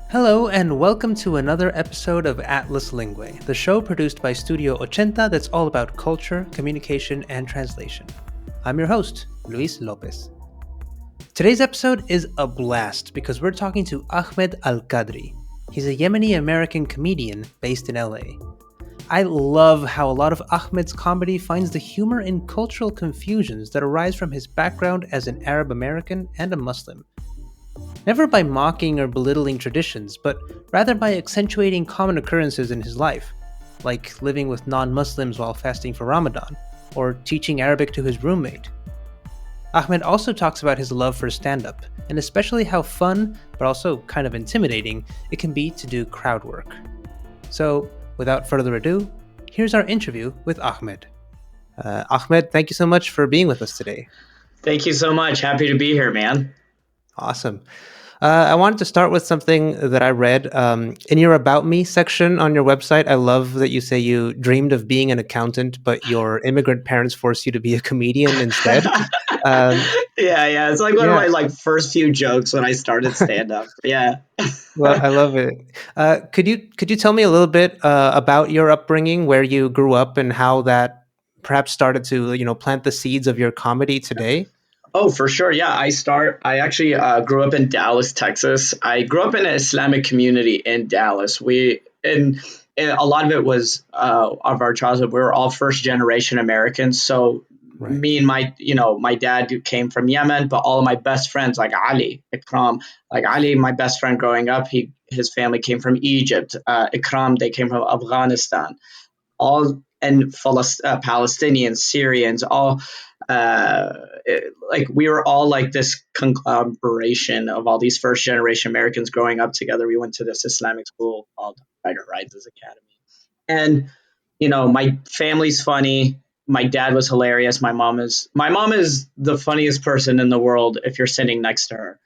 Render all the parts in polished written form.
Hello, and welcome to another episode of Atlas Lingue, the show produced by Studio Ochenta that's all about culture, communication, and translation. I'm your host, Luis Lopez. Today's episode is a blast because we're talking to Ahmed al-Kadri. He's a Yemeni American comedian based in LA. I love how a lot of Ahmed's comedy finds the humor in cultural confusions that arise from his background as an Arab American and a Muslim. Never by mocking or belittling traditions, but rather by accentuating common occurrences in his life, like living with non Muslims while fasting for Ramadan, or teaching Arabic to his roommate. Ahmed also talks about his love for stand up, and especially how fun, but also kind of intimidating, it can be to do crowd work. So, without further ado, here's our interview with Ahmed. Ahmed, thank you so much for being with us today. Thank you so much. Happy to be here, man. Awesome. I wanted to start with something that I read in your About Me section on your website. I love that you say you dreamed of being an accountant, but your immigrant parents forced you to be a comedian instead. Yeah. It's like one of Yeah, my first few jokes when I started stand up. Yeah. well, I love it. Could you tell me a little bit about your upbringing, where you grew up, and how that perhaps started to plant the seeds of your comedy today? Oh, for sure. Yeah. I actually grew up in Dallas, Texas. I grew up in an Islamic community in Dallas. And a lot of it was of our childhood. We were all first generation Americans. So Right. me and my dad came from Yemen, but all of my best friends, like Ali, Ikram, like Ali, my best friend growing up, his family came from Egypt. Ikram, they came from Afghanistan. All and Palestinians, Syrians, all uh, like we were all like this conglomeration of all these first generation Americans growing up together. We went to this Islamic school called Fighter Rises Academy, and my family's funny. My dad was hilarious. My mom is the funniest person in the world. If you're sitting next to her,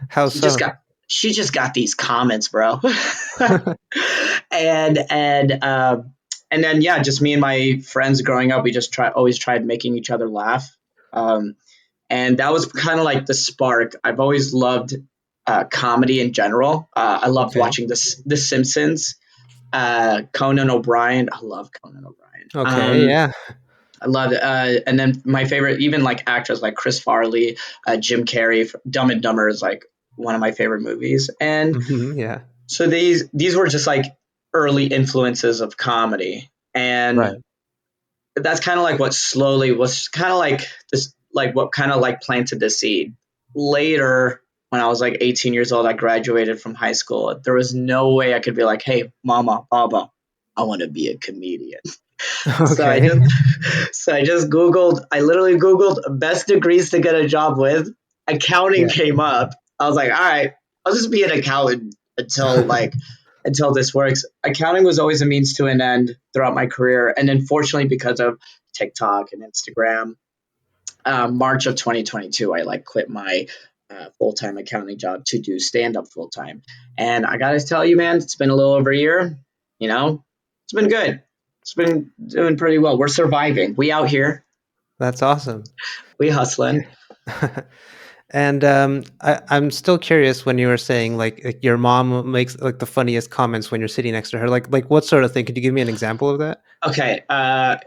How she just so? got she just got these comments, bro. And then yeah, just me and my friends growing up, we just always tried making each other laugh. Um, and that was kind of like the spark. I've always loved comedy in general. I loved Okay. watching The Simpsons, Conan O'Brien. I love Conan O'Brien. Okay. Yeah. I loved, and then my favorite, even like actors like Chris Farley, Jim Carrey. Dumb and Dumber is like one of my favorite movies, and Yeah. so these were just like early influences of comedy, and Right. that's kind of like what slowly was kind of like this, like what kind of like planted the seed. Later, when I was like 18 years old, I graduated from high school. There was no way I could be like, "Hey, mama, baba, I want to be a comedian." So I Okay. just so I just googled. I literally googled best degrees to get a job with. Accounting Yeah. came up. I was like, all right, I'll just be an accountant until this works. Accounting was always a means to an end throughout my career, and unfortunately, because of TikTok and Instagram, March of 2022, I like quit my full time accounting job to do stand up full time. And I gotta tell you, man, it's been a little over a year. It's been good. It's been doing pretty well. We're surviving. We out here. That's awesome. We hustling. And I'm still curious when you were saying like your mom makes like the funniest comments when you're sitting next to her. Like what sort of thing? Could you give me an example of that? Okay,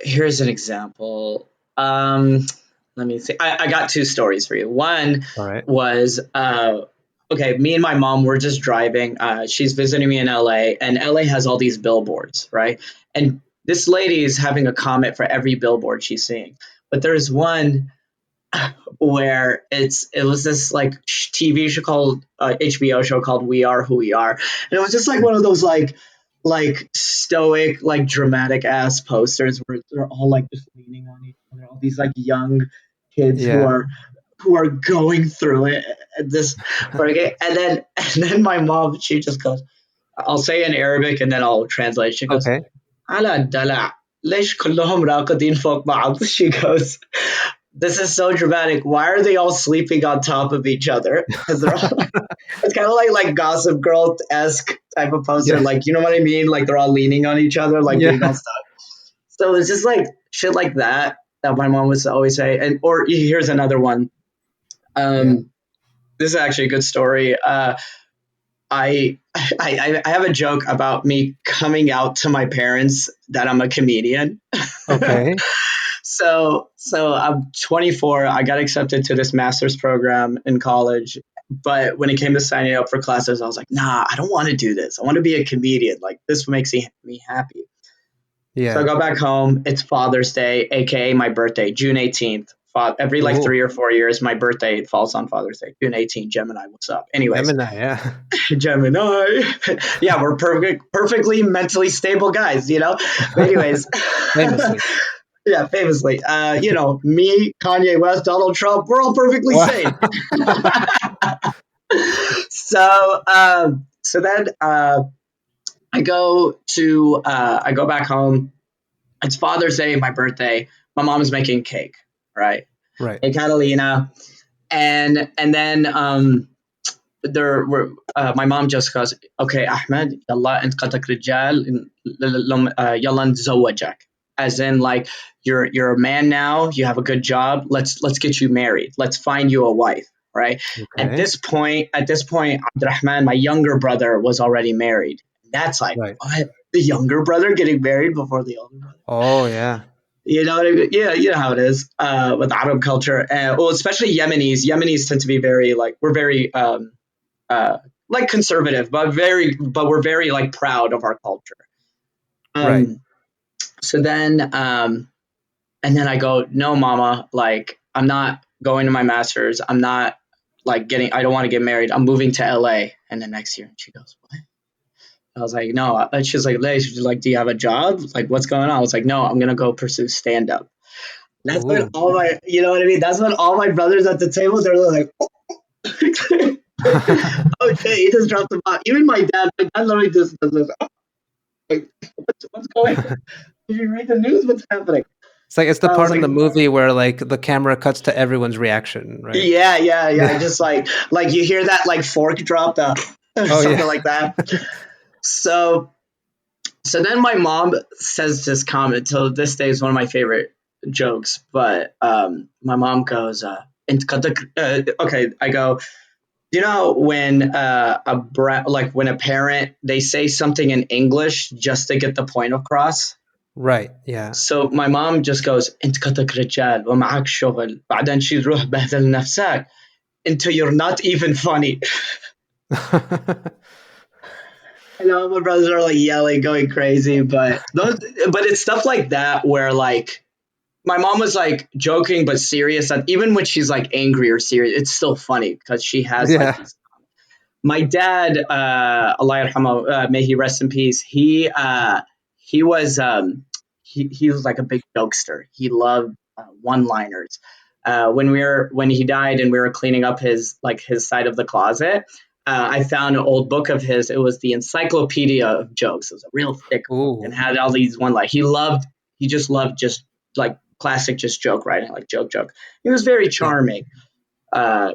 here's an example. Um, Let me see. I got two stories for you. One All right. was okay, me and my mom were just driving. She's visiting me in LA, and LA has all these billboards, right? And this lady is having a comment for every billboard she's seeing. But there's one where it was this like TV show called HBO show called We Are Who We Are, and it was just like one of those like stoic like dramatic ass posters where they're all like just leaning on each other, all these like young kids Yeah. who are going through it at this okay, and then my mom, she just goes, I'll say in Arabic and then I'll translate. She goes, Okay. على الدلع ليش كلهم راقدين فوق بعض. She goes, this is so dramatic. Why are they all sleeping on top of each other? Because they're all it's kind of like Gossip Girl esque type of poster. Yeah. Like, you know what I mean? Like they're all leaning on each other, like being Yeah. all stuck. So it's just like shit like that my mom would always say. And or here's another one. Yeah. This is actually a good story. I have a joke about me coming out to my parents that I'm a comedian. Okay. So I'm 24. I got accepted to this master's program in college, but when it came to signing up for classes, I was like, nah, I don't want to do this. I want to be a comedian. Like this makes me happy. So I Yeah. go back home. It's Father's Day, aka my birthday, June 18th. Every like Ooh, 3 or 4 years, my birthday falls on Father's Day, June 18th. Gemini, what's up? Anyways, Gemini. Yeah. Gemini. Yeah, we're perfectly mentally stable guys, you know. But anyways, Famously. yeah, famously, me, Kanye West, Donald Trump, we're all perfectly Wow. sane. So then I go back home. It's Father's Day, my birthday. My mom is making cake, right? Right. Hey, Catalina, and then there were my mom just goes, okay, Ahmed, يلا انت قدك رجال يلا نتزوجك, as in like you're a man now, you have a good job, let's get you married, let's find you a wife, right? Okay. At this point, Abdurrahman, my younger brother, was already married. That's like, Right. what, the younger brother getting married before the older brother? Oh, yeah. You know what I mean? Yeah, you know how it is with Arab culture. Well, especially Yemenis. Yemenis tend to be very like, we're very uh, like conservative, but we're very like proud of our culture. Right. Um, so then, and then I go, no, mama, like I'm not going to my master's. I'm not like I don't want to get married. I'm moving to LA and the next year. And she goes, what? I was like, no. And she's like, she's like, do you have a job? Like, what's going on? I was like, no, I'm gonna go pursue stand up. That's when Ooh. all my, you know what I mean? That's when all my brothers at the table, they're like, oh shit, he just dropped the bomb. Even my dad literally just does this. Like, what's going on? Did you read the news? What's happening? It's the I was part in like, the movie where like the camera cuts to everyone's reaction, right? yeah, yeah, yeah. Yeah. Just like you hear that like fork drop, Oh something yeah. like that. So so then my mom says this comment. So this day is one of my favorite jokes. But my mom goes, okay. I go, you know when like when a parent, they say something in English just to get the point across. Right. Yeah. So my mom just goes, انت قدك رجال ومعك شغل بعدين شي روح بهدل نفسك, until you're not even funny. I know my brothers are like yelling, going crazy, but it's stuff like that where like my mom was like joking but serious. That even when she's like angry or serious, it's still funny because she has like Yeah. these. My dad, Allah yarhamahu, may he rest in peace. He was he was like a big jokester. He loved one-liners. When he died and we were cleaning up his side of the closet, I found an old book of his. It was the Encyclopedia of Jokes. It was a real thick book and Ooh. had all these one like he just loved just like classic just joke writing, like joke. He was Yeah. very charming. Uh-huh.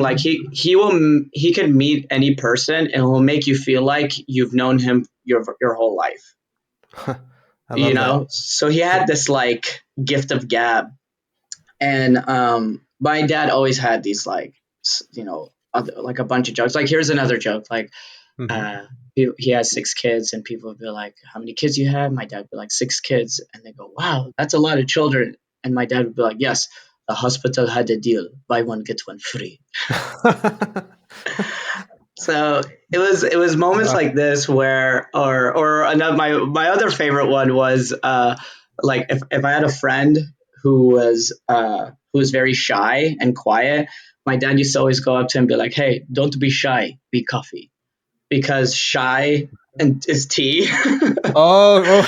Like he can meet any person and will make you feel like you've known him your whole life. I You love that. know, so he had this like gift of gab, and my dad always had these like like a bunch of jokes. Like here's another joke. Like Hmm. uh, he has 6 kids, and people would be like, "How many kids you have?" My dad would be like, "6 kids," and they go, "Wow, that's a lot of children." And my dad would be like, "Yes, the hospital had a deal: buy one get one free." So it was moments Wow. like this where or another my other favorite one was like if I had a friend who was very shy and quiet, my dad used to always go up to him and be like, "Hey, don't be shy, be coffee," because shy and is tea. Oh,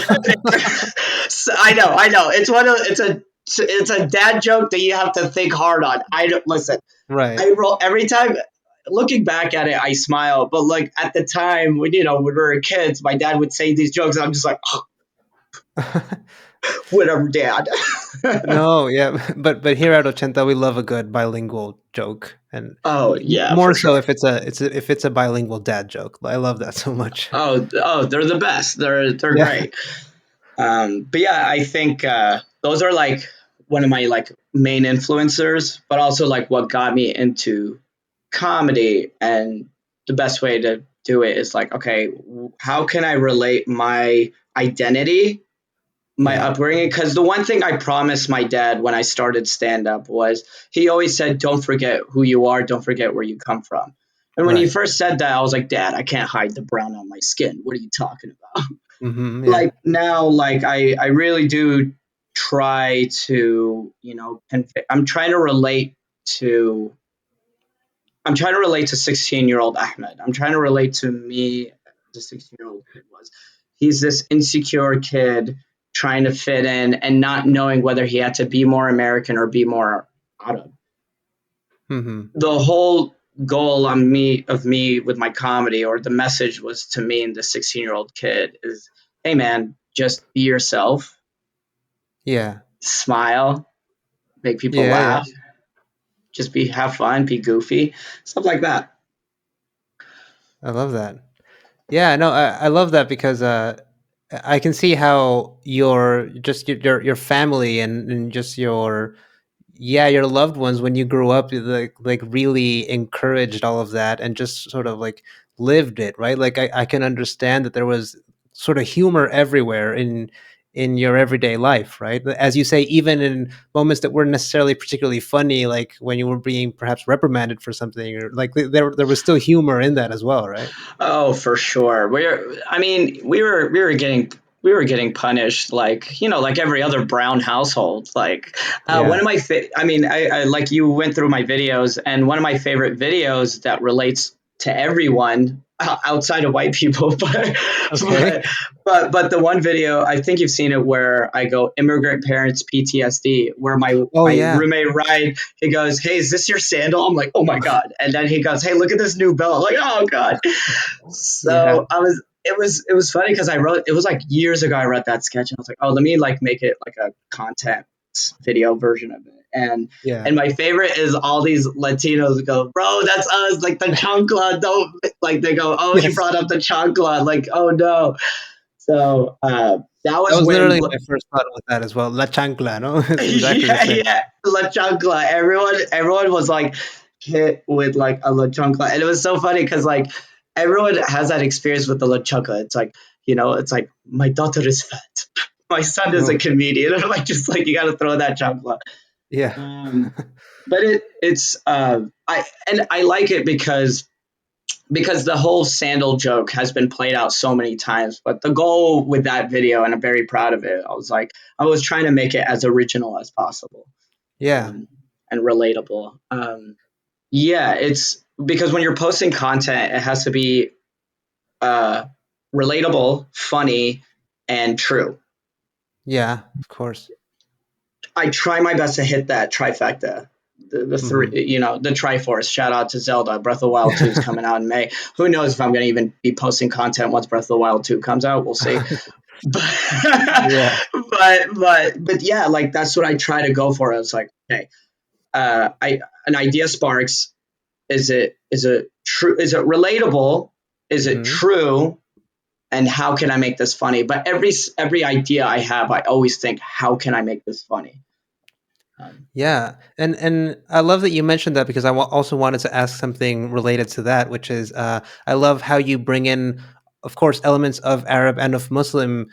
So, I know. It's a dad joke that you have to think hard on. I don't listen. right. I roll every time. Looking back at it, I smile. But like at the time when when we were kids, my dad would say these jokes, and I'm just like, oh, whatever, dad. No, yeah, but here at Ochenta we love a good bilingual joke, and Oh yeah, more for so sure. if if it's a bilingual dad joke. I love that so much. Oh, they're the best. They're Yeah. great. But yeah, I think those are like one of my like main influencers, but also like what got me into comedy and the best way to do it is like, okay, how can I relate my identity, my Yeah. upbringing? Because the one thing I promised my dad when I started stand up was, he always said, don't forget who you are, don't forget where you come from. And when he Right. first said that, I was like, Dad, I can't hide the brown on my skin. What are you talking about? Yeah. Like now, like I really do try to, I'm trying to relate to, 16-year-old Ahmed. I'm trying to relate to me, the 16-year-old kid was. He's this insecure kid trying to fit in and not knowing whether he had to be more American or be more Arab. Hmm. The whole goal on me of me with my comedy, or the message was to me and the 16-year-old kid, is, hey man, just be yourself, Yeah. smile, make people Yeah. Yeah. laugh, just have fun, be goofy, stuff like that. I love that. Yeah, no, I love that because I can see how your family and just your loved ones when you grew up, like really encouraged all of that and just sort of like lived it, right? Like I can understand that there was sort of humor everywhere in your everyday life, right? As you say, even in moments that weren't necessarily particularly funny, like when you were being perhaps reprimanded for something, or like there was still humor in that as well, right? Oh, for sure. I mean, we were getting punished, like, like every other brown household. Like, one Yeah. of my I mean, I like, you went through my videos, and one of my favorite videos that relates to everyone outside of white people, Okay. but but the one video, I think you've seen it, where I go, immigrant parents PTSD, where my Oh my yeah. roommate Ryan, he goes, hey, is this your sandal? I'm like, oh my god. And then he goes, hey, look at this new belt. I'm like, oh god. Yeah. So it was funny because I wrote, it was like years ago I wrote that sketch, and I was like, oh, let me like make it like a content video version of it. And Yeah. my favorite is all these Latinos go, bro, that's us, like the chancla, don't, like, they go, oh, he Yes. brought up the chancla, like, oh no. So that That was was when literally my first thought with that as well. La chancla, no? It's exactly the yeah, same. yeah, la chancla. Everyone was like hit with like a la chancla, and it was so funny because like everyone has that experience with the la chancla. It's like, it's like, my daughter is fat, my son is a Oh, comedian, and like, just like, you got to throw that chancla. yeah. Um, but it's I like it because the whole sandal joke has been played out so many times. But the goal with that video, and I'm very proud of it, I was trying to make it as original as possible, Yeah. um, and relatable. Yeah, it's because when you're posting content, it has to be uh, relatable, funny, and true. Yeah, of course. I try my best to hit that trifecta. The three, Mhm. the Triforce. Shout out to Zelda. Breath of the Wild 2 is coming out in May. Who knows if I'm going to even be posting content once Breath of the Wild 2 comes out? We'll see. But Yeah. but yeah, like, that's what I try to go for. It's like, okay, I an idea sparks. Is it true? Is it relatable? Is it Mhm. true? And how can I make this funny? But every idea I have, I always think, how can I make this funny? Um, Yeah, and I love that you mentioned that because also wanted to ask something related to that, which is I love how you bring in, of course, elements of Arab and of Muslim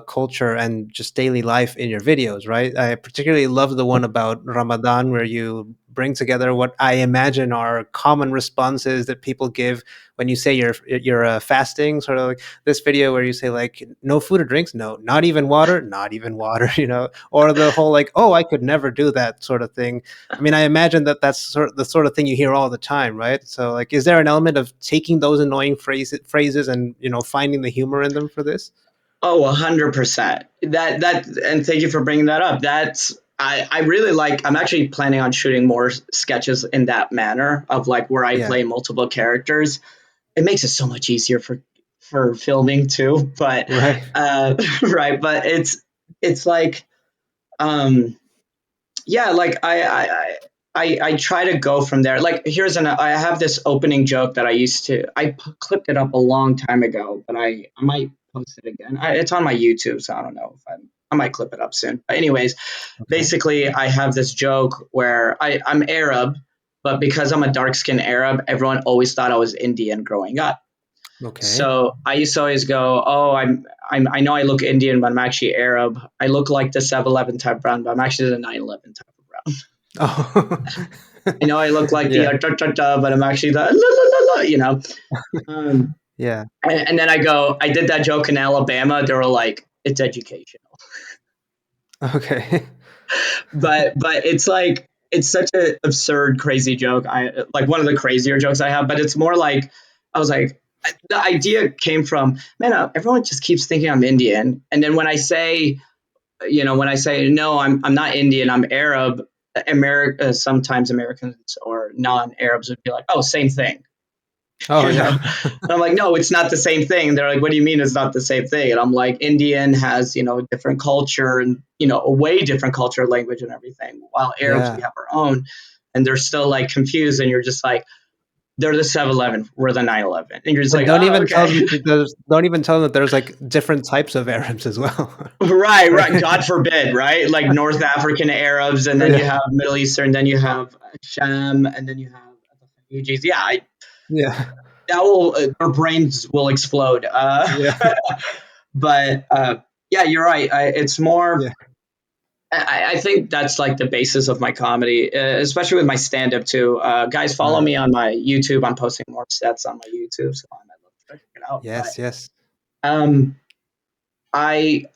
culture and just daily life in your videos, right? I particularly love the one about Ramadan, where you bring together what I imagine are common responses that people give when you say you're fasting, sort of like this video where you say like no food or drinks, no, not even water, not even water, or the whole like, oh, I could never do that sort of thing. I mean, I imagine that that's the sort of thing you hear all the time, right? So like, is there an element of taking those annoying phrases and finding the humor in them for this? Oh, 100%. And thank you for bringing that up. I really like. I'm actually planning on shooting more sketches in that manner, of like, where I Yeah. play multiple characters. It makes it so much easier for filming too. But Right. right, but it's like, um yeah, like, I try to go from there. Like, I have this opening joke that clipped it up a long time ago, but I might post it again. It's on my YouTube, so I don't know if I might clip it up soon. But anyways, Okay. basically, I have this joke where I'm Arab, but because I'm a dark skinned Arab, everyone always thought I was Indian growing up. Okay. So I used to always go, oh, I know I look Indian, but I'm actually Arab. I look like the 7-Eleven type brown, but I'm actually the 9/11 type of brown. Oh. I know I look like the Yeah. but I'm actually the la, la, la, la, you know. Um, Yeah. and then I did that joke in Alabama. They were like, it's educational. Okay. But it's like, it's such an absurd, crazy joke. I like one of the crazier jokes I have, but it's more like, I was like, the idea came from, man, everyone just keeps thinking I'm Indian. And then when I say, no, I'm not Indian, I'm Arab, America, sometimes Americans or non-Arabs would be like, oh, same thing. Oh You know, yeah. and I'm like, no, it's not the same thing. They're like, what do you mean it's not the same thing? And I'm like, Indian has, different culture and, a way different culture, language and everything, while Arabs, we Yeah. have our own. And they're still like confused, and you're just like, they're the 7-Eleven, we're the 9/11, and you're just And like, don't oh, even tell okay. them that there's like different types of Arabs as well. Right, Right. right. God forbid, right? Like North African Arabs, and then you Yeah. have Middle Eastern, then you have Sham, and then you have the Fugees. Yeah, Yeah. that will their brains will explode. Yeah. But yeah, you're right. It's more. Yeah. I think that's like the basis of my comedy, especially with my stand up too. Guys, follow Right. me on my YouTube. I'm posting more sets on my YouTube, so I might love to check it out. But Yes, yes. um, I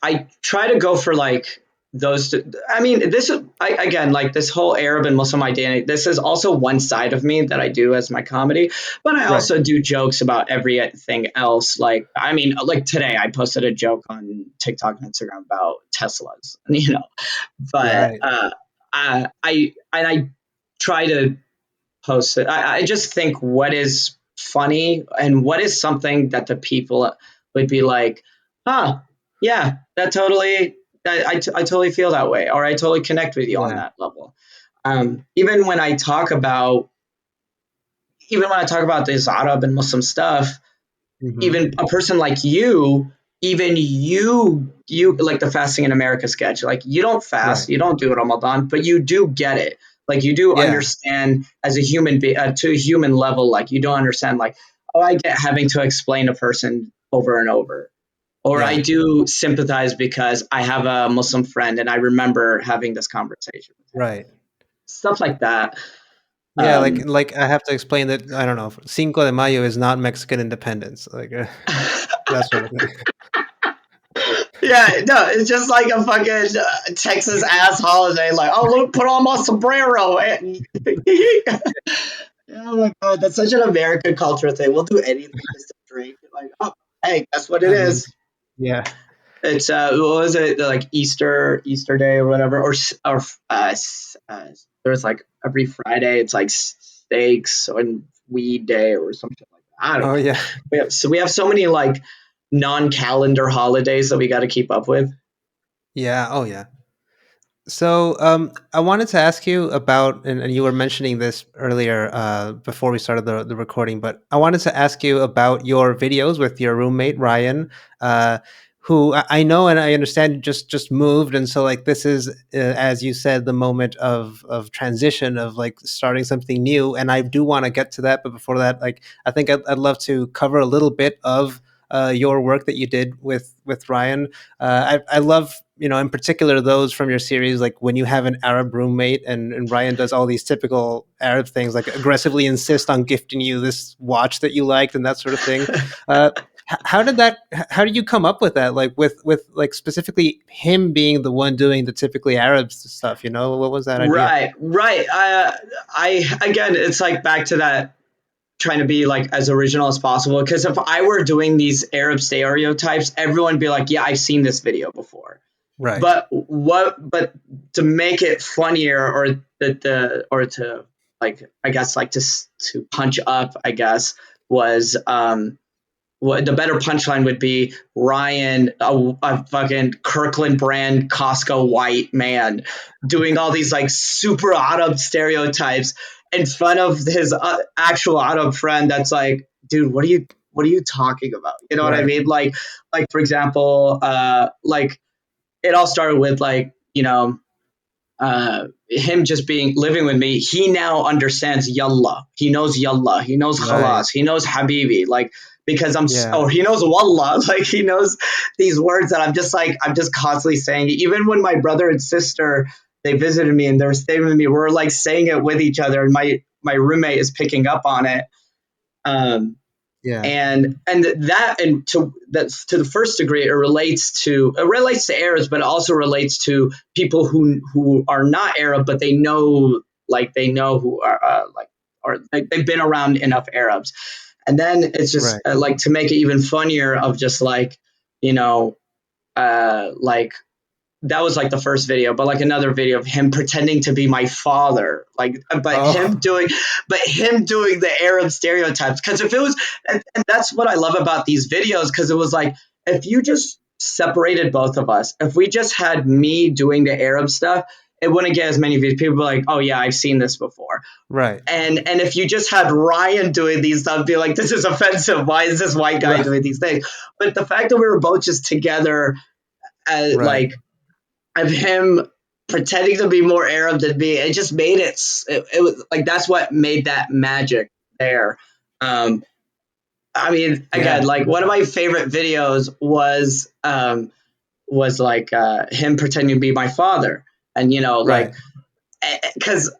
try to go for like those. I mean, this is again like this whole Arab and Muslim identity. This is also one side of me that I do as my comedy, but I Right. also do jokes about everything else. Like, I mean, like today I posted a joke on TikTok and Instagram about Teslas, But Right. I try to post it. I just think what is funny and what is something that the people would be like, huh, yeah, that totally, I totally feel that way, or I totally connect with you on Yeah. that level. Even when I talk about, even when I talk about this Arab and Muslim stuff, Hmm. even a person like you, even you like the fasting in America sketch, like you don't fast, Right. you don't do Ramadan, but you do get it. Like you do Yeah. understand as a human to a human level, like you don't understand like, oh, I get having to explain a person over and over. Or I Yeah. do sympathize because I have a Muslim friend and I remember having this conversation with him. Right. Stuff like that. Yeah, Um, like I have to explain that I don't know, Cinco de Mayo is not Mexican independence, like that sort of thing. Yeah, no, it's just like a fucking Texas ass holiday. Like, oh look, put on my sombrero. Oh my god, that's such an American culture thing. We'll do anything just to drink. Like, oh, hey, that's what it I mean, is. yeah. It's what was it, like Easter Day or whatever, or there's like every Friday it's like steaks and weed day or something like that. I don't Oh know. yeah. We have so many like non-calendar holidays that we got to keep up with. Yeah. Oh yeah. So, I wanted to ask you about, and you were mentioning this earlier before we started the recording, but I wanted to ask you about your videos with your roommate Ryan, uh, who I know and I understand just moved, and so like this is, as you said, the moment of transition of like starting something new, and I do want to get to that, but before that, like I think I'd love to cover a little bit of your work that you did with Ryan. I love, in particular, those from your series, like when you have an Arab roommate and Ryan does all these typical Arab things, like aggressively insist on gifting you this watch that you liked and that sort of thing. Uh, how did you come up with that? Like with like specifically him being the one doing the typically Arab stuff, what was that idea? Right, right. I again, it's like back to that trying to be like as original as possible. Because if I were doing these Arab stereotypes, everyone would be like, "Yeah, I've seen this video before." Right. But to make it funnier, or to like, I guess, like to punch up, I guess, was what the better punchline would be: Ryan, a fucking Kirkland brand Costco white man, doing all these like super Arab stereotypes in front of his actual Arab friend. That's like, dude, what are you talking about? You know what I Right. mean? Like for example, like it all started with like, him just being living with me, he now understands yalla. He knows yalla. He knows Right. khalas. He knows habibi. Like because Yeah. he knows wallah. Like he knows these words that I'm just constantly saying. Even when my brother and sister they visited me and they're staying with me, we're like saying it with each other, and my roommate is picking up on it. Um, Yeah. and that and to that's to the first degree it relates to Arabs, but it also relates to people who are not Arab, but they know who are like or they've been around enough Arabs. And then it's just Right. like to make it even funnier of just like you know like that was like the first video, but like another video of him pretending to be my father, like, Oh. but him doing the Arab stereotypes. Because if it was, and that's what I love about these videos, because it was like if you just separated both of us, if we just had me doing the Arab stuff, it wouldn't get as many views. People were like, oh yeah, I've seen this before. Right. And if you just had Ryan doing these stuff, be like, this is offensive. Why is this white guy Right. doing these things? But the fact that we were both just together, Right. like of him pretending to be more Arab than me. It just made it was like that's what made that magic there. Um, I mean, again, Yeah. like one of my favorite videos was like him pretending to be my father, and like Right. because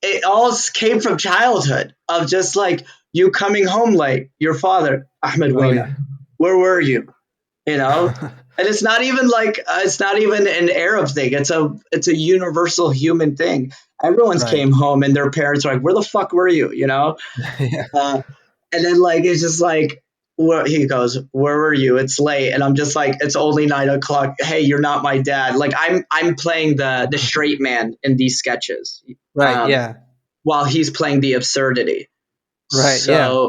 it all came from childhood of just like you coming home late, your father Ahmed Oh Weina, yeah. where were you? you know and it's not even like it's not even an Arab thing, it's a universal human thing. Everyone's Right. came home and their parents are like, where the fuck were you? Yeah. uh, and then like it's just like where he goes, where were you? It's late. And I'm just like, it's only 9 o'clock. Hey, you're not my dad. Like I'm playing the straight man in these sketches, Right. um, Yeah. while he's playing the absurdity. Right. Yeah.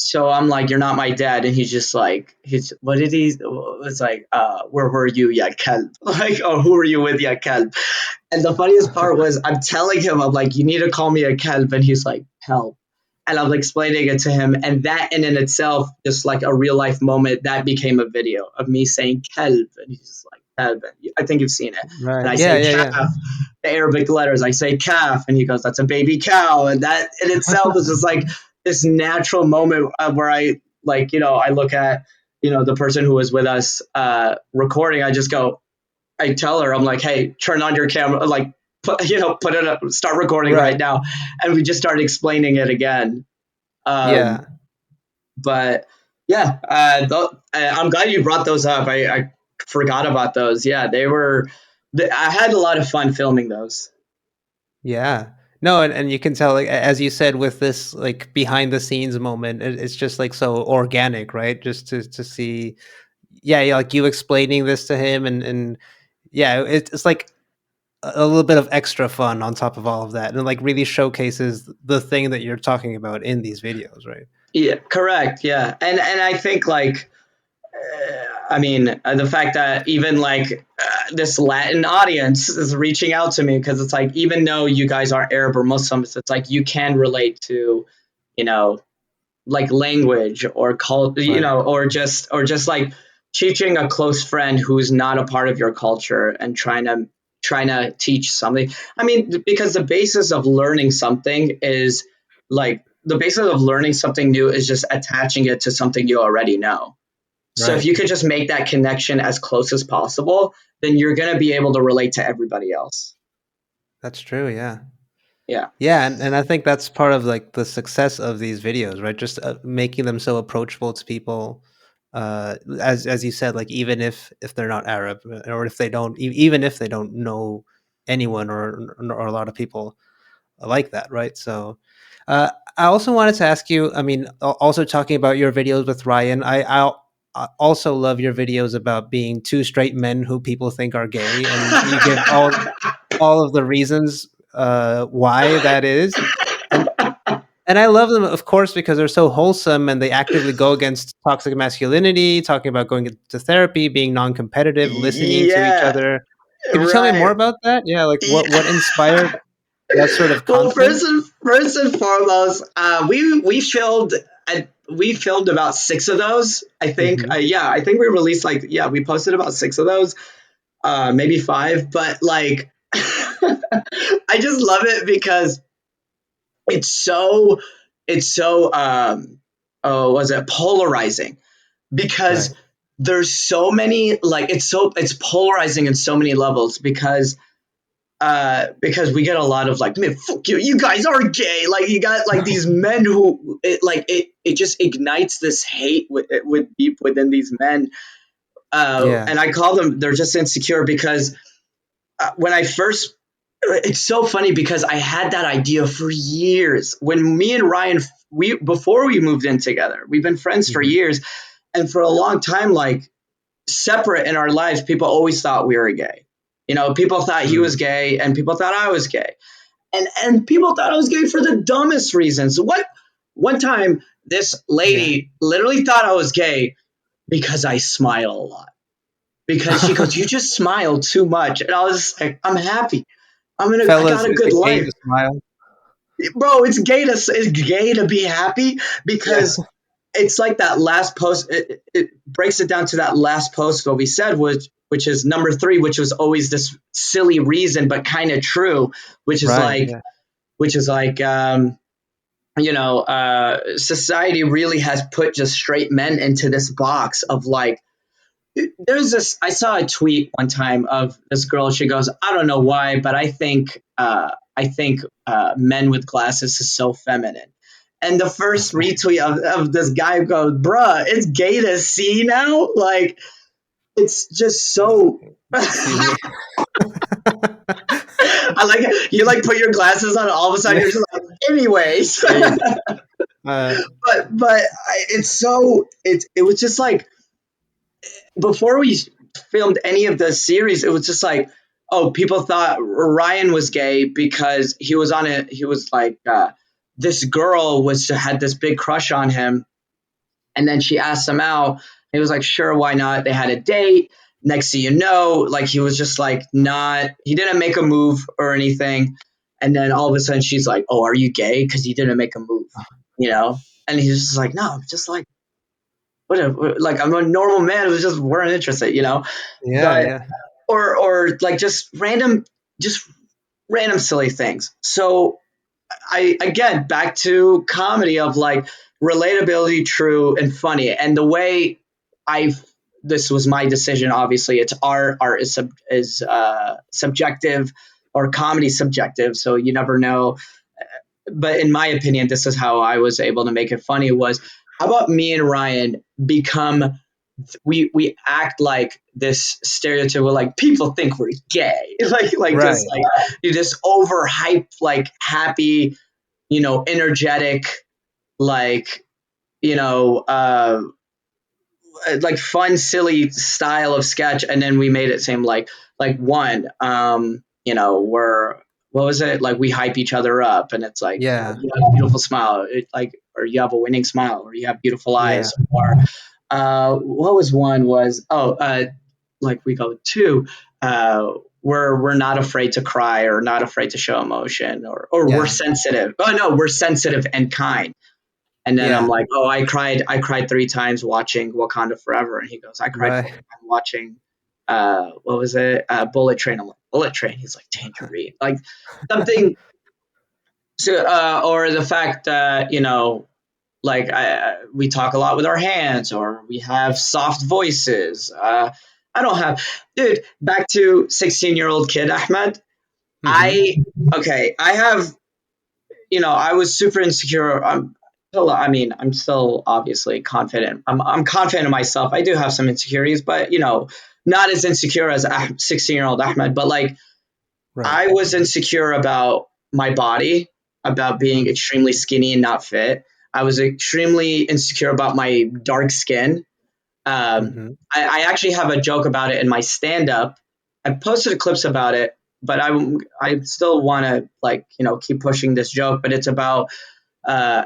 So I'm like, you're not my dad. And he's just like, what did he, it's like, where were you, ya kelb? Like, oh, who were you with, ya kelb? And the funniest part was I'm telling him, I'm like, you need to call me a kelb. And he's like, help. And I'm explaining it to him. And that in itself, just like a real life moment, that became a video of me saying kelb. And he's just like, kelb. I think you've seen it. And Right. I Yeah. say Yeah. calf, Yeah. the Arabic letters. I say calf. And he goes, that's a baby cow. And that in itself is just like this natural moment where I like, I look at, the person who was with us recording. I just go, I tell her, I'm like, hey, turn on your camera, like, put it up, start recording right Right. now. And we just started explaining it again. Um, Yeah. but yeah, I'm glad you brought those up. I forgot about those. Yeah, I had a lot of fun filming those. Yeah. No, and you can tell, like, as you said, with this like behind the scenes moment, it's just like so organic, right? Just to see, yeah, like you explaining this to him, and yeah, it's like a little bit of extra fun on top of all of that, and like really showcases the thing that you're talking about in these videos, right? Yeah, correct. Yeah. And I think like, I mean, the fact that even like this Latin audience is reaching out to me because it's like, even though you guys aren't Arab or Muslims, it's like you can relate to, you know, like language or Right. or just like teaching a close friend who's not a part of your culture and trying to teach something. I mean, because the basis of learning something is like the basis of learning something new is just attaching it to something you already know. So if Right. you could just make that connection as close as possible, then you're going to be able to relate to everybody else. That's true. Yeah. Yeah. Yeah, and I think that's part of like the success of these videos, right? Just making them so approachable to people, as you said, like even if they're not Arab, or if they don't, even if they don't know anyone or a lot of people like that, right? So, I also wanted to ask you. I mean, also talking about your videos with Ryan, I also love your videos about being two straight men who people think are gay, and you give all of the reasons why that is, and I love them, of course, because they're so wholesome and they actively go against toxic masculinity, talking about going to therapy, being non-competitive, listening to each Yeah. other. Could you tell me more Right. about that? Yeah, like what Yeah. inspired that sort of Well, content? first and foremost, we filmed about six of those. I think. Hmm. Yeah, I think we released like, yeah, we posted about six of those, maybe five. But like, I just love it because it's so it's so oh was it polarizing because Right. there's so many like it's polarizing in so many levels because we get a lot of like, man, fuck you, you guys are gay. Like you got like these men who it just ignites this hate with deep within these men. Yeah. And I call them they're just insecure because when I first it's so funny because I had that idea for years when me and Ryan we before we moved in together. We've been friends for Hmm. years, and for a long time, like separate in our lives, people always thought we were gay. You know, people thought he was Mm. gay, and people thought I was gay, and people thought I was gay for the dumbest reasons. What one time this Yeah. lady literally thought I was gay because I smile a lot. Because she goes, "You just smile too much," and I was just like, "I'm happy. I Fellas, got a is good it gay life, to smile? bro." It's gay to be happy Yeah. because it's like that last post. It breaks it down to that last post what we said, which is number three, which was always this silly reason, but kind of true, which is Right. like, Yeah. which is like, society really has put just straight men into this box of like, there's this I saw a tweet one time of this girl. She goes, I don't know why, but I think men with glasses is so feminine. And the first retweet of this guy goes, bruh, it's gay to see now. Like it's just so Excuse me. I like it. You like put your glasses on and all of a sudden Yeah. you're just like anyways. Hey. Uh, It's so it was just like before we filmed any of the series, it was just like, oh, people thought Ryan was gay because he was on it. He was like, this girl was had this big crush on him, and then she asked him out. He was like, sure, why not? They had a date. Next thing you know, like he was just like not. He didn't make a move or anything, and then all of a sudden she's like, oh, are you gay? Because you didn't make a move, you know? And he's just like, no, I'm just like whatever, like I'm a normal man who's just weren't interested, you know. yeah. But Yeah. or like just random silly things. So I again back to comedy of like relatability, true and funny, and the way I this was my decision. Obviously, it's art is subjective, or comedy subjective, so you never know. But in my opinion, this is how I was able to make it funny. Was how about me and Ryan become we act like this stereotypical like people think we're gay like just Right. like you just overhype like happy energetic like you know like fun silly style of sketch, and then we made it seem like one we're what was it like we hype each other up, and it's like Yeah. you have a beautiful smile like or you have a winning smile or you have beautiful Yeah. eyes or what was one was like we go two we're not afraid to cry or not afraid to show emotion or we're Yeah. sensitive. Oh no, we're sensitive and kind. And then I'm Yeah. like, oh, I cried 3 times watching Wakanda Forever. And he goes, I cried 4 Right. times watching what was it? Bullet Train. I'm like, Bullet Train. He's like, Tangerine. Like something so or the fact that, like we talk a lot with our hands or we have soft voices. I don't have dude, back to 16-year-old kid Ahmed. Hmm. I okay, I have I was super insecure. I'm still obviously confident. I'm confident in myself. I do have some insecurities, but not as insecure as 16-year-old Ahmed. But like, Right. I was insecure about my body, about being extremely skinny and not fit. I was extremely insecure about my dark skin. Mm-hmm. I actually have a joke about it in my stand up. I posted clips about it, but I still want to like keep pushing this joke. But it's about uh,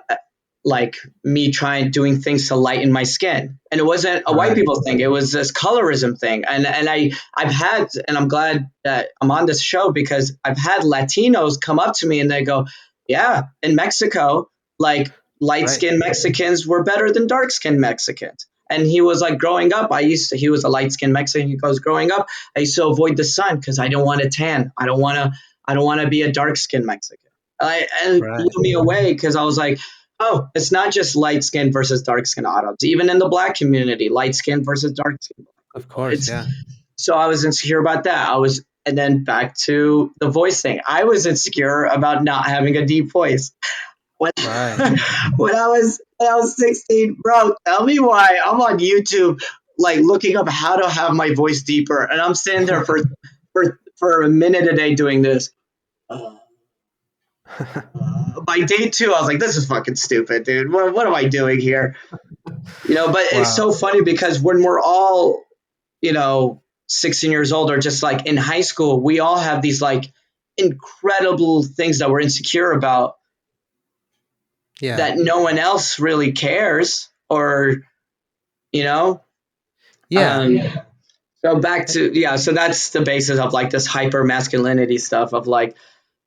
like me trying doing things to lighten my skin, and it wasn't a white Right. people thing. It was this colorism thing, and I've had, and I'm glad that I'm on this show because I've had Latinos come up to me and they go, yeah, in Mexico, like light Right. skinned Mexicans were better than dark skinned Mexicans. And he was like, growing up, he was a light skinned Mexican. He goes, growing up, I used to avoid the sun because I don't want to tan. I don't want to I don't want to be a dark skinned Mexican. And it blew Right. me away because I was like, oh, it's not just light skin versus dark skin Arabs. Even in the black community, light skin versus dark skin black Of people. course. It's Yeah. so I was insecure about that. And then back to the voice thing. I was insecure about not having a deep voice. When, Right. when I was 16, bro, tell me why I'm on YouTube like looking up how to have my voice deeper, and I'm sitting there for a minute a day doing this. Uh, by day two, I was like, "This is fucking stupid, dude. What am I doing here?" But it's Wow. so funny because when we're all, 16 years old or just like in high school, we all have these like incredible things that we're insecure about Yeah. that no one else really cares or, you know, Yeah. um, so back to, yeah, so that's the basis of like this hyper masculinity stuff of like,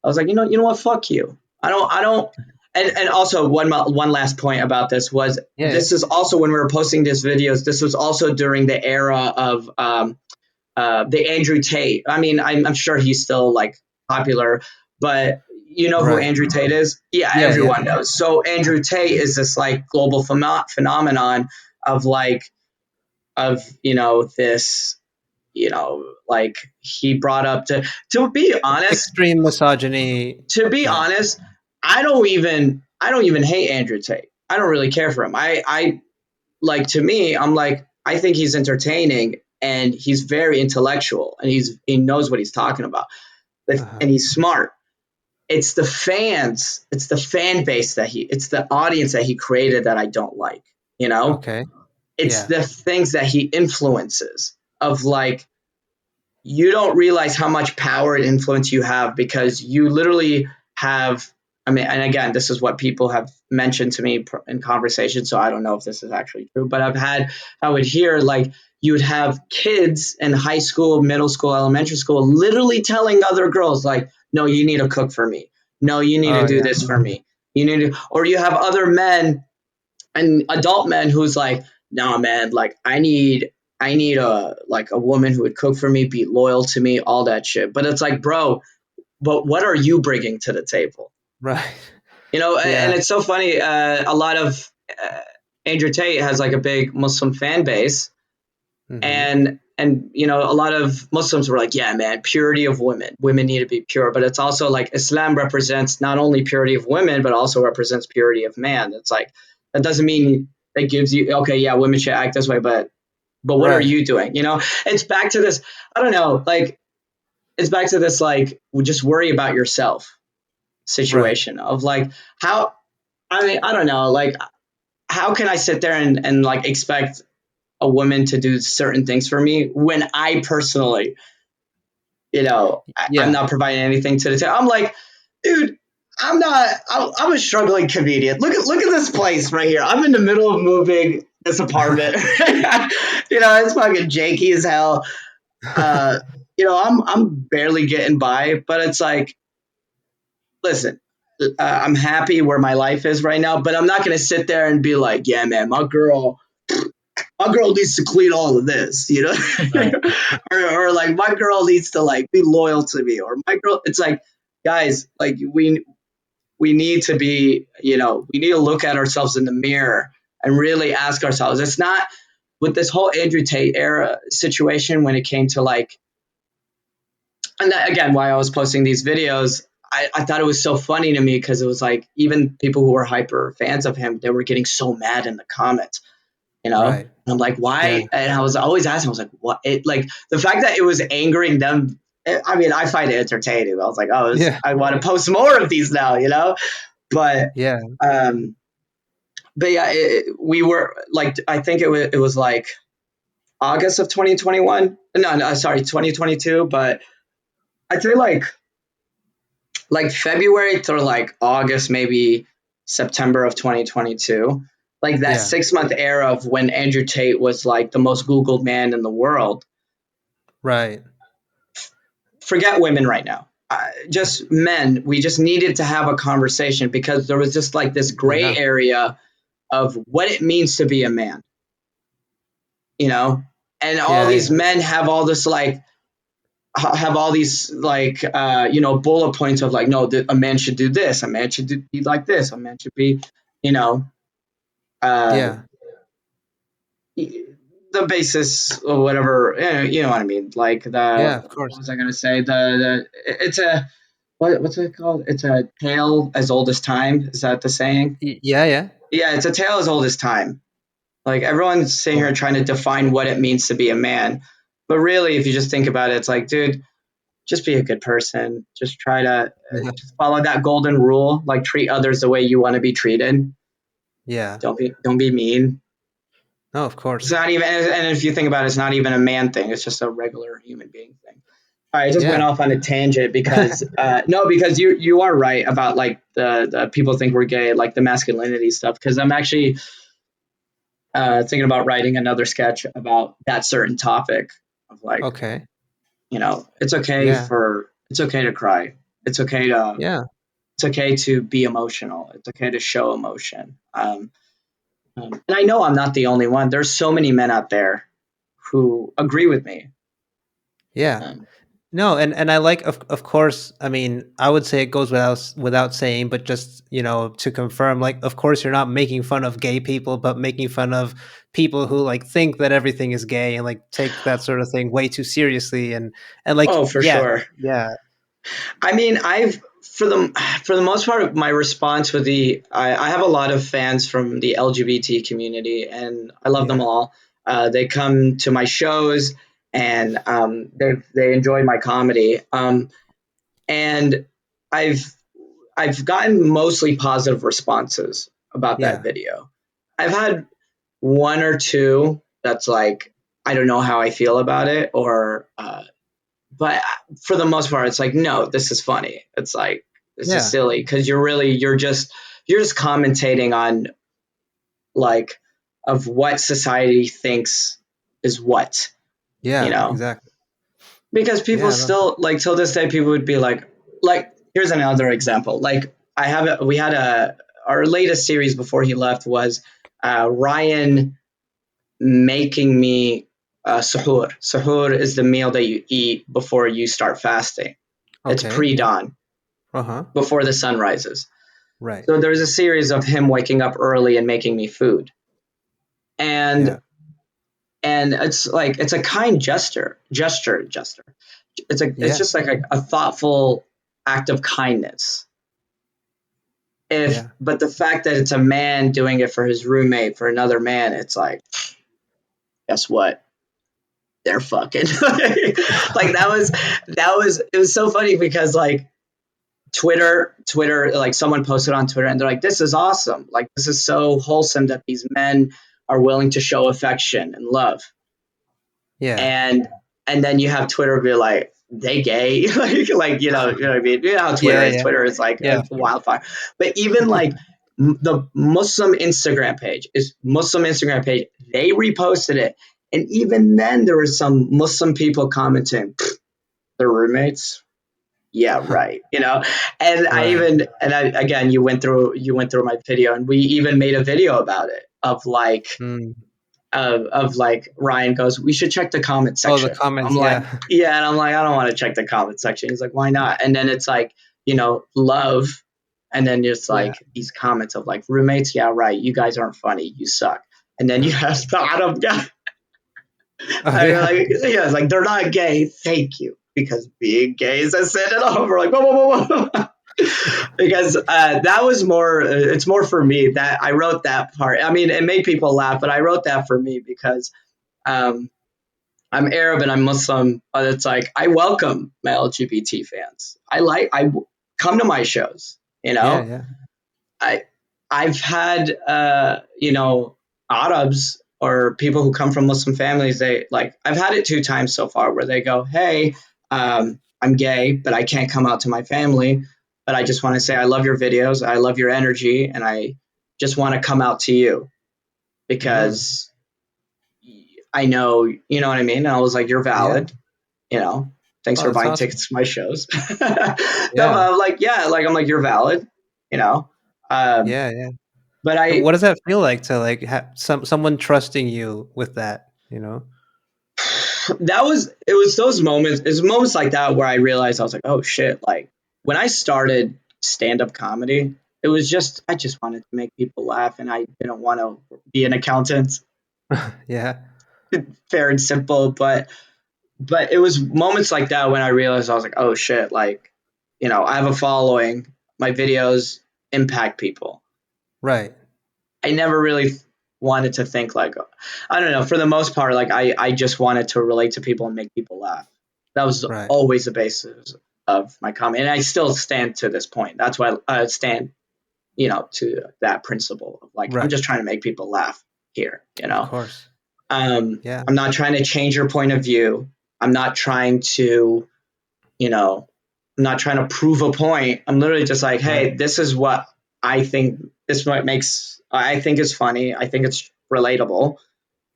I was like, you know what, fuck you. I don't, and also one last point about this was Yeah. Yeah. this is also when we were posting these videos, this was also during the era of, the Andrew Tate. I mean, I'm sure he's still like popular, but you know who Right. Andrew Tate is? Yeah, Yeah. Yeah. everyone knows. So Andrew Tate is this like global phenomenon of like of this like he brought up to be honest Extreme misogyny. to be Yeah. honest I don't even hate Andrew Tate. I don't really care for him. I like to me, I'm like, I think he's entertaining and he's very intellectual and he knows what he's talking about. Uh-huh. And he's smart. It's the fan base it's the audience that he created that I don't like, you know? Okay. It's Yeah. the things that he influences of like, you don't realize how much power and influence you have because you literally have, I mean, and again, this is what people have mentioned to me in conversation, so I don't know if this is actually true, but I would hear like you would have kids in high school, middle school, elementary school literally telling other girls like, no, you need to cook for me, no, you need to Oh do yeah. this for me, you need to, or you have other men and adult men who's like, nah, man, like I need a woman who would cook for me, be loyal to me, all that shit. But it's like, bro, but what are you bringing to the table? Right. And Yeah. it's so funny. A lot of Andrew Tate has like a big Muslim fan base, Mm-hmm. and a lot of Muslims were like, yeah, man, purity of women need to be pure. But it's also like Islam represents not only purity of women but also represents purity of man. It's like that doesn't mean that gives you, okay, yeah, women should act this way, but what are Right. you doing? It's back to this, I don't know, like it's back to this like just worry about yourself Right. situation of like how, I mean, I don't know, like how can I sit there and like expect a woman to do certain things for me when I personally, I'm Yeah. not providing anything to the table. I'm like, dude, I'm not. I'm a struggling comedian. Look at this place right here. I'm in the middle of moving this apartment. It's fucking janky as hell. Uh, I'm barely getting by, but it's like, listen, I'm happy where my life is right now, but I'm not gonna sit there and be like, yeah, man, my girl needs to clean all of this, Right. or like my girl needs to like be loyal to me, or my girl. It's like, guys, like we need to be, we need to look at ourselves in the mirror and really ask ourselves. It's not with this whole Andrew Tate era situation when it came to like, and that, again, why I was posting these videos. I thought it was so funny to me because it was like even people who were hyper fans of him, they were getting so mad in the comments, Right. And I'm like, Yeah. why? And I was always asking, I was like, what? Like the fact that it was angering them. I mean, I find it entertaining. I was like, oh, Yeah. I want to post more of these now, But, Yeah. um, but yeah, we were like, I think it was like August of 2021. No, sorry, 2022. But I'd say like February through like August, maybe September of 2022, like that Yeah. 6 month era of when Andrew Tate was like the most Googled man in the world. Right. Forget women right now. Just men. We just needed to have a conversation because there was just like this gray Yeah. area of what it means to be a man, you know? And all Yeah. these Yeah. men have all this like, have all these like bullet points of like, no, a man should do this, a man should be like this, a man should be, you know, uh, Yeah. the basis or whatever. You know what I mean? Like Yeah, the of what course. was I gonna say? It's a what's it called? It's a tale as old as time. Is that the saying? Yeah, yeah. Yeah, it's a tale as old as time. Like everyone's sitting here Cool. trying to define what it means to be a man, but really, if you just think about it, it's like, dude, just be a good person. Just try to Yeah. just follow that golden rule. Like treat others the way you want to be treated. Yeah. Don't be mean. No, of It's course. not even, and if you think about it, it's not even a man thing. It's just a regular human being thing. All right, I just went Yeah. off on a tangent because no, because you are right about like the people think we're gay, like the masculinity stuff. Because I'm actually thinking about writing another sketch about that certain topic of like, Okay. it's okay Yeah. it's okay to cry. It's okay to Yeah. it's okay to be emotional. It's okay to show emotion. And I know I'm not the only one. There's so many men out there who agree with me. Yeah. Um, No, and I like, of course, I mean, I would say it goes without saying, but just, to confirm, like, of course you're not making fun of gay people, but making fun of people who like think that everything is gay and like take that sort of thing way too seriously, and like, oh, for yeah, sure. yeah, I mean, I've for the most part, my response with I have a lot of fans from the LGBT community, and I love them yeah, all. They come to my shows, and they enjoy my comedy. And I've I've gotten mostly positive responses about that yeah, video. I've had one or two that's like, I don't know how I feel about it, or but for the most part, it's like, no, this is funny. It's like, this is yeah, silly because you're just commentating on like of what society thinks is what, you yeah, know, exactly, because people yeah, no, still like till this day people would be like here's another example. Like we had a our latest series before he left was Ryan making me suhoor. Suhoor is the meal that you eat before you start fasting. It's okay, yeah, pre-dawn, uh-huh, before the sun rises. right, So there's a series of him waking up early and making me food. yeah, And it's like it's a kind gesture. It's yeah, just like a thoughtful act of kindness. If yeah, but the fact that it's a man doing it for his roommate for another man, it's like, guess what? They're fucking like that was it was so funny because like Twitter, like someone posted on Twitter and they're like, this is awesome. Like, this is so wholesome that these men are willing to show affection and love. yeah, And then you have Twitter be like, they gay, like you know what I mean. You know how Twitter yeah, is. yeah, Twitter is like yeah, a of course, wildfire. But even like the Muslim Instagram page. They reposted it, and even then there were some Muslim people commenting, their roommates, yeah, right, and right, again, you went through my video, and we even made a video about it of like mm. like Ryan goes, we should check the comment Oh, the section. I'm comments, like, yeah, yeah, and I'm like, I don't want to check the comment section. He's like, why not? And then it's like, love, and then it's yeah, like these comments of like, roommates, yeah, right, you guys aren't funny, you suck. And then you have the Adam guy. oh, I mean, yeah, like, yeah, it's like they're not gay, thank you, because being gay is a sin and over. Like, whoa, whoa, whoa, whoa. Because that was more. It's more for me that I wrote that part. I mean, it made people laugh, but I wrote that for me because um, I'm Arab and I'm Muslim. But it's like I welcome my LGBT fans. I come to my shows. yeah, yeah, I I've had Arabs or people who come from Muslim families. I've had it 2 times so far where they go, hey, I'm gay, but I can't come out to my family. But I just want to say I love your videos, I love your energy, and I just want to come out to you mm. because I know, you know what I mean. And I was like, you're Yeah, valid, you know. Thanks oh, for that's buying awesome, tickets to my shows. No, but yeah, I'm like, yeah, like I'm like, you're valid, you know. Um, yeah, yeah. but And I what does that feel like to like have someone trusting you with that? You know? it was those moments, it's moments like that where I realized I was like, oh shit, like when I started stand-up comedy, it was just I just wanted to make people laugh and I didn't want to be an accountant. Yeah. Fair and simple, but it was moments like that when I realized I was like, oh shit, like, I have a following, my videos impact people. Right. I never really wanted to think like, I don't know, for the most part, like I just wanted to relate to people and make people laugh. That was Right. always the basis of my comedy. And I still stand to this point. That's why I stand, to that principle of like, I'm Right. just trying to make people laugh here, Of course. Yeah. I'm not trying to change your point of view. I'm not trying to, you know, I'm not trying to prove a point. I'm literally just like, Right. hey, this is what I think. This is what makes I think is funny. I think it's relatable.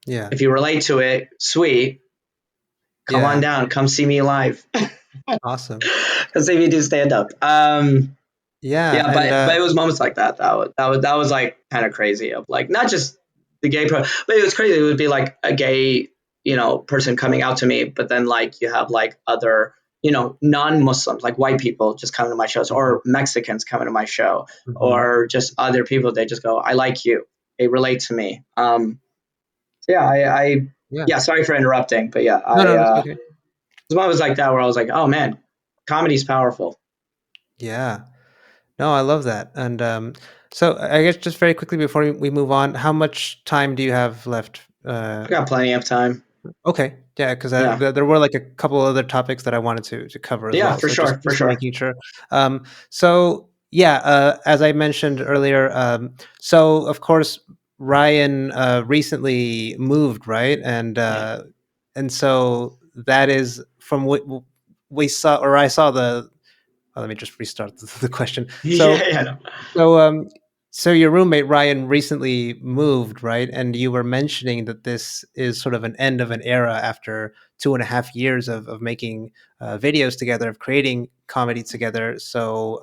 Yeah. If you relate to it, sweet. Come on Yeah. down. Come see me live. Awesome. Come see me do stand up. Yeah. Yeah, And but it was moments like that was like kind of crazy of like not just the gay but it was crazy. It would be like a gay person coming out to me, but then like you have like other non-Muslims like white people just coming to my shows mhm, or Mexicans coming to my show mhm. or just other people. They just go, I like you. They relate to me. So yeah, I Yeah. yeah. Sorry for interrupting, but yeah, No, no, it's okay. it was like that where I was like, oh man, comedy's powerful. Yeah. No, I love that. And so I guess just very quickly before we move on, how much time do you have left? I got plenty of time. Okay, yeah, because Yeah, there were like a couple other topics that I wanted to cover as yeah, well. for So sure, for just sure. making sure. So yeah, as I mentioned earlier, so of course Ryan recently moved, right? Yeah. And so that is from what we saw, or I saw the. Let me just restart the question. Yeah, yeah, no. So, so your roommate Ryan recently moved, right? And you were mentioning that this is sort of an end of an era after 2.5 years of making videos together, of creating comedy together. So,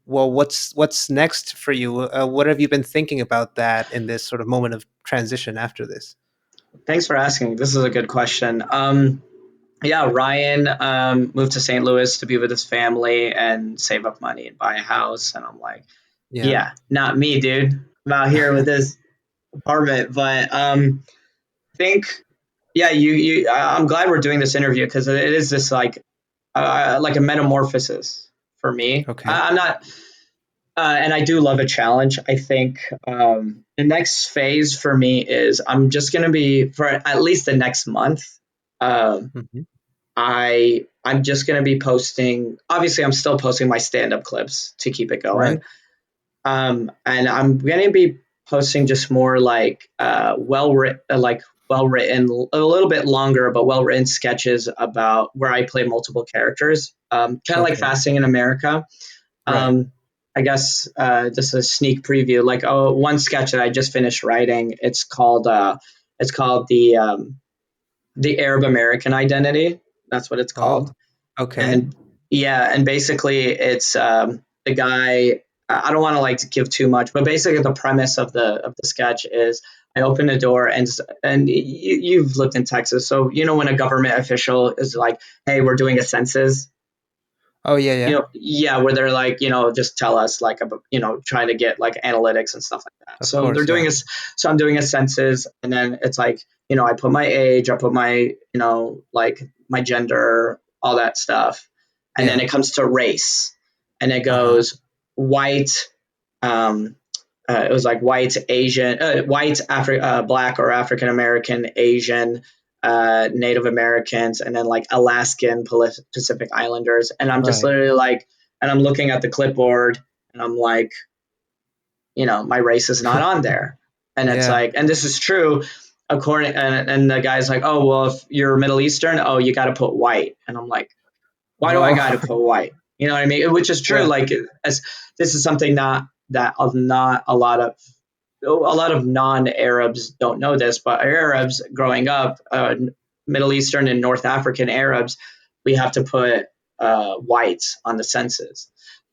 well, what's next for you? What have you been thinking about that in this sort of moment of transition after this? Thanks for asking. This is a good question. Yeah, Ryan moved to St. Louis to be with his family and save up money and buy a house. And I'm like, Yeah. yeah, not me, dude. I'm out here with this apartment. But think, yeah, I'm glad we're doing this interview because it is this like a metamorphosis for me. Okay. I'm not, and I do love a challenge. I think the next phase for me is I'm just going to be for at least the next month. Um, Hmm. I'm just going to be posting. Obviously, I'm still posting my stand up clips to keep it Right. going. And I'm going to be posting just more like well written, a little bit longer, but well written sketches about where I play multiple characters. Kind of like Okay. Fasting in America. Right. Um, I guess just a sneak preview. Like, oh, one sketch that I just finished writing. It's called the Arab American Identity. That's what it's called. Oh. Okay. And yeah, and basically it's the guy. I don't want to like give too much, but basically the premise of the sketch is I open the door and you've lived in Texas, so you know when a government official is like, "Hey, we're doing a census," Oh yeah. Yeah. yeah, where they're like, just tell us like about, try to get like analytics and stuff like that. Of So they're course. doing Yeah. this. So I'm doing a census, and then it's like, I put my age, I put my, like my gender, all that stuff, and then Yeah. it comes to race, and it Uh huh. goes white. Um, it was like white, Asian, white, black or African American, Asian, Native Americans, and then like Alaskan Pacific Islanders. And I'm just Right. literally like, and I'm looking at the clipboard, and I'm like, my race is not on there. And it's Yeah. like, and this is true. And the guy's like, oh well, if you're Middle Eastern, oh you got to put white. And I'm like, why do I Oh, got to put white? You know what I mean? Which is true. yeah. Like, as this is something not a lot of non-Arabs don't know this, but Arabs growing up, Middle Eastern and North African Arabs, we have to put whites on the census.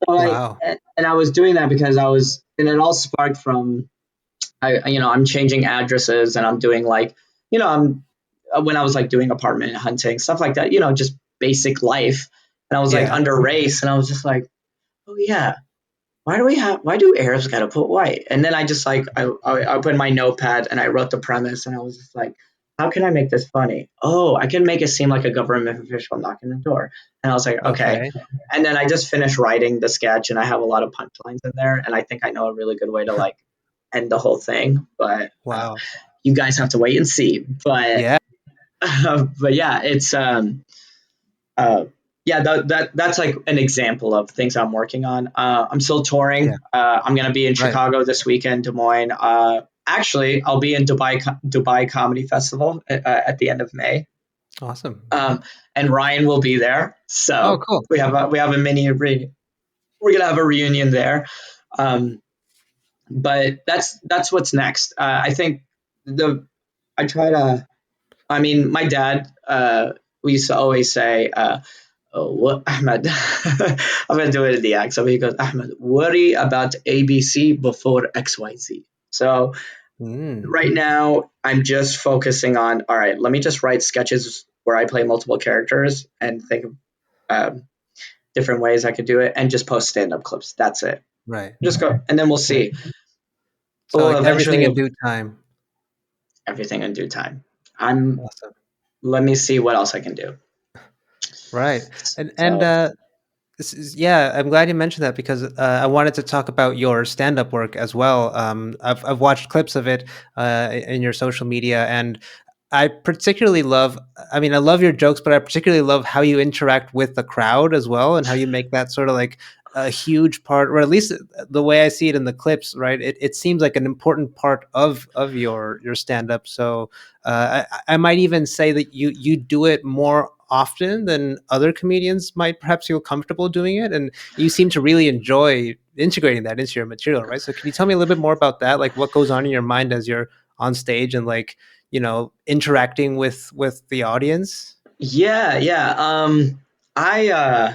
So Wow. and I was doing that because and it all sparked from I'm changing addresses and I'm doing like, I'm when I was like doing apartment hunting, stuff like that, you know, just basic life. And I was like Yeah. under race, and I was just like, oh yeah, why do Arabs gotta put white? And then I just like I opened my notepad and I wrote the premise, and I was just like, how can I make this funny? Oh, I can make it seem like a government official knocking the door. And I was like, okay. Okay. And then I just finished writing the sketch, and I have a lot of punchlines in there, and I think I know a really good way to like end the whole thing. But Wow. you guys have to wait and see. Yeah. But yeah, it's uh, yeah, that's like an example of things I'm working on. I'm still Yeah. touring. I'm gonna be in Right. Chicago this weekend, Des Moines. Actually, I'll be in Dubai Comedy Festival at the end of May. Awesome. Um, and Ryan will be there, Oh, so cool. we have a we're gonna have a reunion there. Um, but that's what's next. I think the I try to. I mean, my dad. We used to always say. Oh, what Ahmed? I'm gonna do it in the accent. He goes, Ahmed, worry about ABC before XYZ. So Mm. right now, I'm just focusing on. All right, let me just write sketches where I play multiple characters and think of different ways I could do it, and just post stand-up clips. That's it. Right. Just go, and then we'll Okay. see. So Well, like everything eventually, in due time. everything in due time. I'm. Awesome. Let me see what else I can do. Right. And So this is, yeah, I'm glad you mentioned that because I wanted to talk about your stand-up work as well. I've watched clips of it in your social media, and I particularly love. I mean, I love your jokes, but I particularly love how you interact with the crowd as well, and how you make that sort of like a huge part, or at least the way I see it in the clips. Right, it seems like an important part of your stand-up. So I might even say that you do it more often than other comedians might perhaps feel comfortable doing it, and you seem to really enjoy integrating that into your material, right? So can you tell me a little bit more about that, like what goes on in your mind as you're on stage and like interacting with the audience? yeah, yeah. I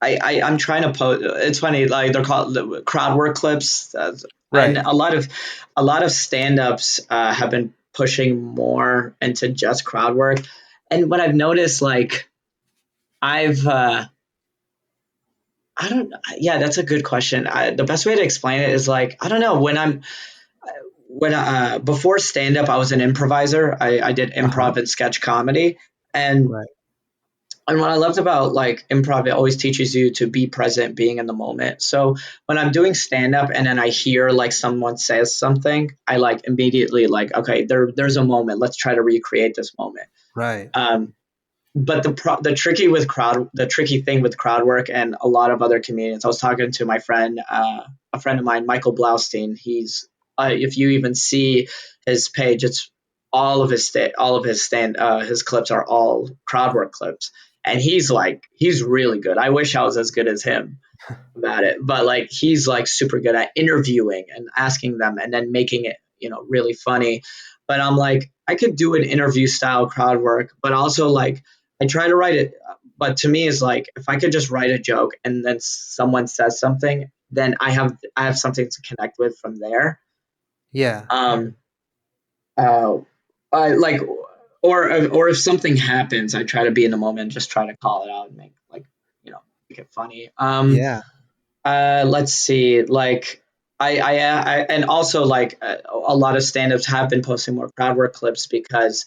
I'm trying to post. It's funny, like they're called the crowd work clips, and Right. a lot of stand-ups have been pushing more into just crowd work. And what I've noticed, like I've I don't, yeah, that's a good question. The best way to explain it is like I don't know when before stand-up, I was an improviser. I did Uh-huh. improv and sketch comedy, and Right. and what I loved about like improv, it always teaches you to be present, being in the moment. So when I'm doing stand up and then I hear like someone says something, I like immediately like, okay, there's a moment. Let's try to recreate this moment. Right. Um, but the tricky thing with crowd work and a lot of other comedians. I was talking to my friend, a friend of mine, Michael Blaustein. He's if you even see his page, it's all of his his clips are all crowd work clips, and he's really good. I wish I was as good as him about it, but like he's like super good at interviewing and asking them and then making it, you know, really funny. But I'm like, I could do an interview style crowd work, but also like I try to write it. But to me, is like if I could just write a joke and then someone says something, then I have something to connect with from there. Yeah. Um, uh, I like, or if something happens, I try to be in the moment, and just try to call it out and make like, you know, make it funny. Yeah. Let's see. Like, and also like a lot of stand-ups have been posting more crowd work clips because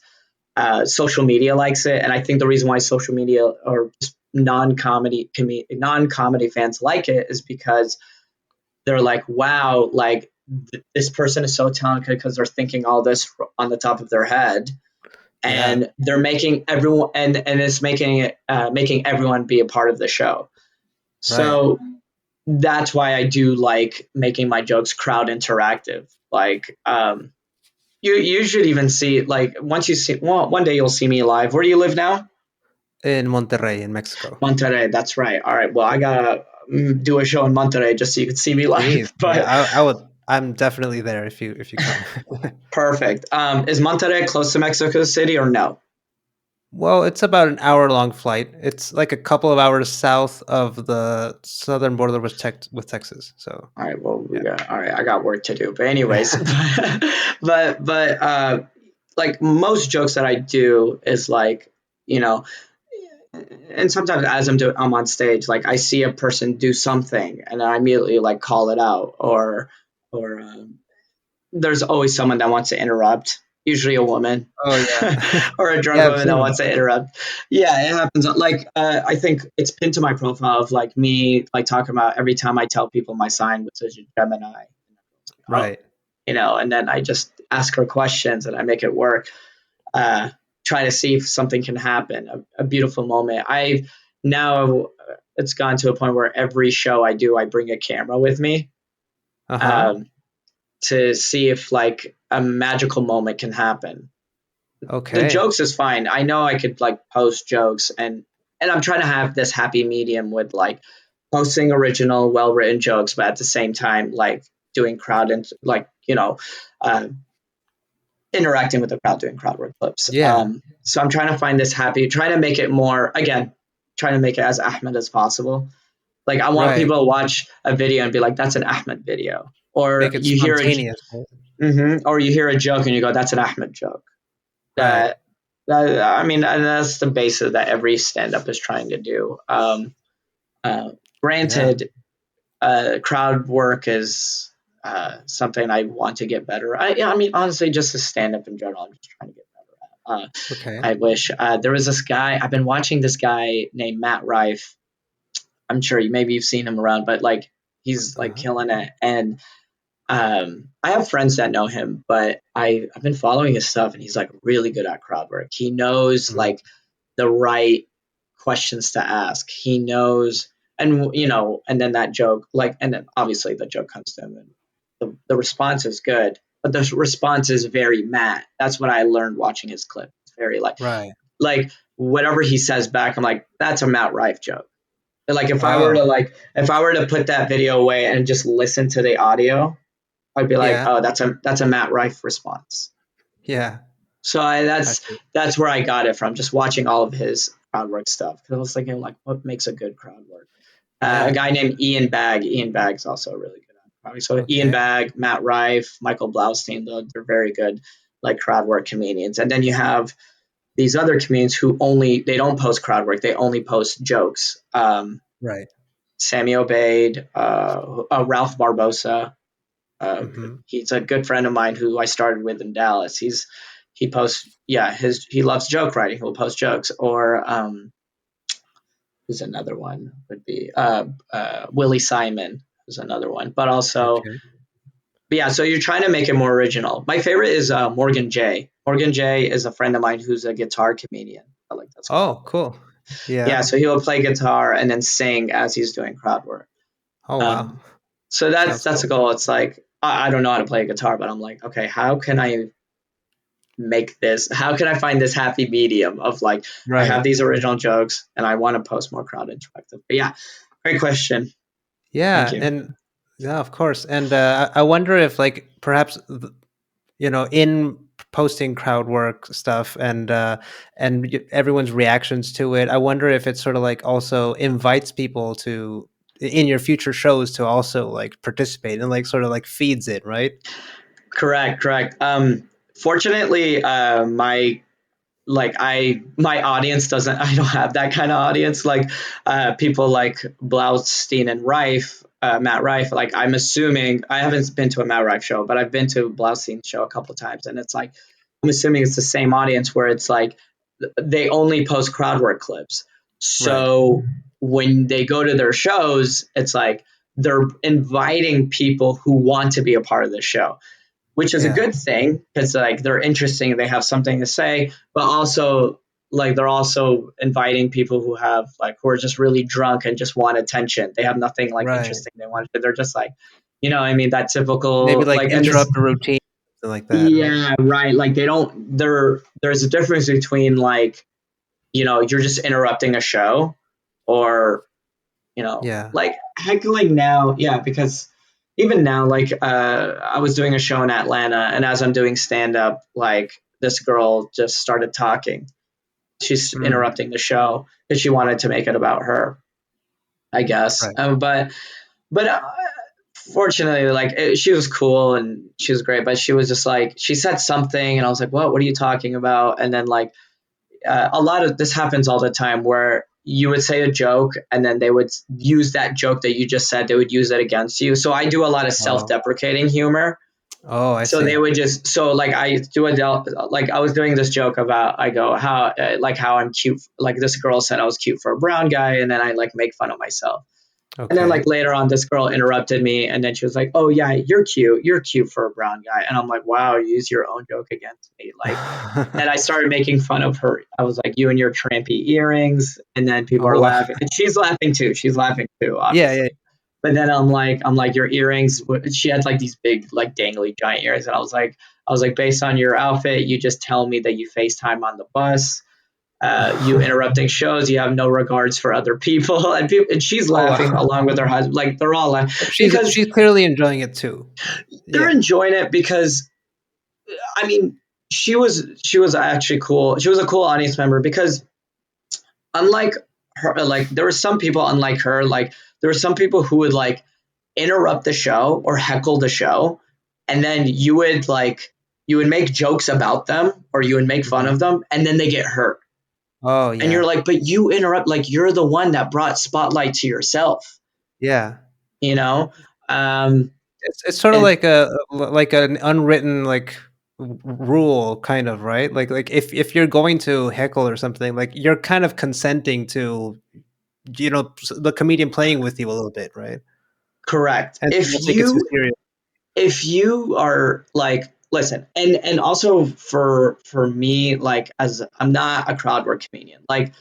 social media likes it, and I think the reason why social media or just non comedy fans like it is because they're like, wow, like this person is so talented because they're thinking all this on the top of their head, Yeah. and they're making everyone and it's making it making everyone be a part of the show. Right. So that's why I do like making my jokes crowd interactive. Like, you should even see like once you see well, one day you'll see me live. Where do you live now? In Monterrey in Mexico. Monterrey. That's right. All right. Well, I gotta do a show in Monterrey just so you can see me live. Please. Yeah, But I would. I'm definitely there if you come. perfect. Is Monterrey close to Mexico City or no? Well, it's about an hour-long flight. It's like a couple of hours south of the southern border with Texas. So, All right. Well, we yeah. got. All right. I got work to do. But anyways, but like most jokes that I do is like, you know, and sometimes as I'm on stage, like I see a person do something and I immediately like call it out, or there's always someone that wants to interrupt, usually a woman Oh yeah. or a drunk Yeah, I've woman that seen wants them. to interrupt. Yeah, it happens. Like I think it's pinned to my profile of like me like talking about every time I tell people my sign, which is a Gemini. Oh, Right. and then I just ask her questions and I make it work. Uh, Try to see if something can happen. A beautiful moment. I now it's gone to a point where every show I do, I bring a camera with me. Uh-huh. Um, to see if like a magical moment can happen. The Okay. jokes is fine. I know I could like post jokes, and I'm trying to have this happy medium with like posting original, well written jokes, but at the same time like doing crowd and like uh, interacting with the crowd, doing crowd work clips. Yeah. So I'm trying to find this happy, trying to make it more again, trying to make it as Ahmed as possible. Like I want Right. people to watch a video and be like, "That's an Ahmed video," or Make it spontaneous, right? or you hear a joke and you go, "That's an Ahmed joke." Right. That I mean, and that's the basis that every stand up is trying to do. Uh, Yeah. Granted, crowd work is something I want to get better. I mean, honestly, just to stand up in general, I'm just trying to get better at. Okay. I wish there was this guy. I've been watching this guy named Matt Rife. I'm sure maybe you've seen him around, but like he's like Uh-huh. killing it. And I have friends that know him, but I've been following his stuff, and he's like really good at crowd work. He knows Mhm. like the right questions to ask. He knows, and and then that joke, like, and then obviously the joke comes to him, and the response is good, but the response is very Matt. That's what I learned watching his clip. It's very Right. like whatever he says back, I'm like, that's a Matt Rife joke. Like Oh, if I were to put that video away and just listen to the audio, I'd be like, yeah. oh, that's a Matt Rife response. Yeah. So I see. that's where I got it from, just watching all of his crowd work stuff. Because I was thinking, like, what makes a good crowd work? A Yeah. guy named Ian Bagg. Ian Bagg's also really good at crowd work. So Ian Okay. Bagg, Matt Rife, Michael Blaustein, they're very good, like crowd work comedians. And then you have these other comedians who they don't post crowd work; they only post jokes. Right. Sammy Obeid, Ralph Barbosa. Uh, Mhm. he's a good friend of mine who I started with in Dallas. He posts, yeah, he loves joke writing. He'll post jokes. Or who's another one would be Willie Simon, who's another one. Okay. But yeah, so you're trying to make it more original. My favorite is Morgan J. Morgan J is a friend of mine who's a guitar comedian. I like that's crowd Oh, work. cool. Yeah, Yeah. so he'll play guitar and then sing as he's doing crowd work. Oh, wow. Um, so Sounds that's the cool. goal. It's like I don't know how to play a guitar, but I'm like, okay, how can I make this? How can I find this happy medium of like I have Right. these original jokes and I want to post more crowd interactive. But yeah, great question. Thank Yeah, you. and yeah, of course. And I wonder if, like, perhaps in posting crowd work stuff and everyone's reactions to it, I wonder if it sort of like also invites people to in your future shows to also like participate and like sort of like feeds it, right? Correct, correct. Fortunately, my audience doesn't I don't have that kind of audience like people like Blaustein and Rife, Matt Rife. Like I'm assuming I haven't been to a Matt Rife show, but I've been to Blaustein's show a couple of times, and it's like I'm assuming it's the same audience where it's like they only post crowd work clips. Right. So when they go to their shows, it's like they're inviting people who want to be a part of the show, which is a Yeah. good thing because like they're interesting, they have something to say, but also like they're also inviting people who are just really drunk and just want attention. They have nothing like Right. interesting they want to. They're just like, I mean, that Maybe typical like like, and this, interrupt a routine, something like that, right? yeah, right. Like they don't. There's a difference between like you're just interrupting a show, or Yeah. like heckling now, yeah, because even now, like I was doing a show in Atlanta, and as I'm doing stand up, like this girl just started talking. She's Mm, interrupting the show because she wanted to make it about her, I guess. right. But fortunately, like she was cool and she was great, but she was just like she said something, and I was like, What are you talking about?" And then like a lot of this happens all the time where you would say a joke and then they would use that joke that you just said, they would use it against you. So I do a lot of Oh, self-deprecating humor. oh, I So they see. would just so like I do a like I was doing this joke about I go how like how I'm cute, like this girl said I was cute for a brown guy, and then I like make fun of myself. And then Okay. like later on, this girl interrupted me, and then she was like, "Oh yeah, you're cute for a brown guy." And I'm like, "Wow, you use your own joke against me." Like, and I started making fun of her. I was like, "You and your trampy earrings," and then people Oh are wow. laughing, and she's laughing too. She's laughing too, Yeah, obviously. yeah. But then I'm like, your earrings. She had like these big, like dangly giant earrings, and I was like, based on your outfit, you just tell me that you FaceTime on the bus. You interrupting shows. You have no regards for other people, and she's Oh laughing wow. along with her husband. Like they're all laughing because She's clearly enjoying it too. they're Yeah. enjoying it. Because I mean, she was actually cool. She was a cool audience member because unlike her, like there were some people unlike her. Like there were some people who would like interrupt the show or heckle the show, and then you would make jokes about them or you would make fun Mhm. of them, and then they get hurt. Oh And you're yeah. like, but you interrupt, like you're the one that brought spotlight to yourself, Yeah. you know? Um, It's sort of and like a like an unwritten like rule kind of, right? Like if you're going to heckle or something, like you're kind of consenting to, the comedian playing with you a little bit, right? correct. And so don't take it too serious. If you are like, listen, and also for me, like as I'm not a crowd work comedian, like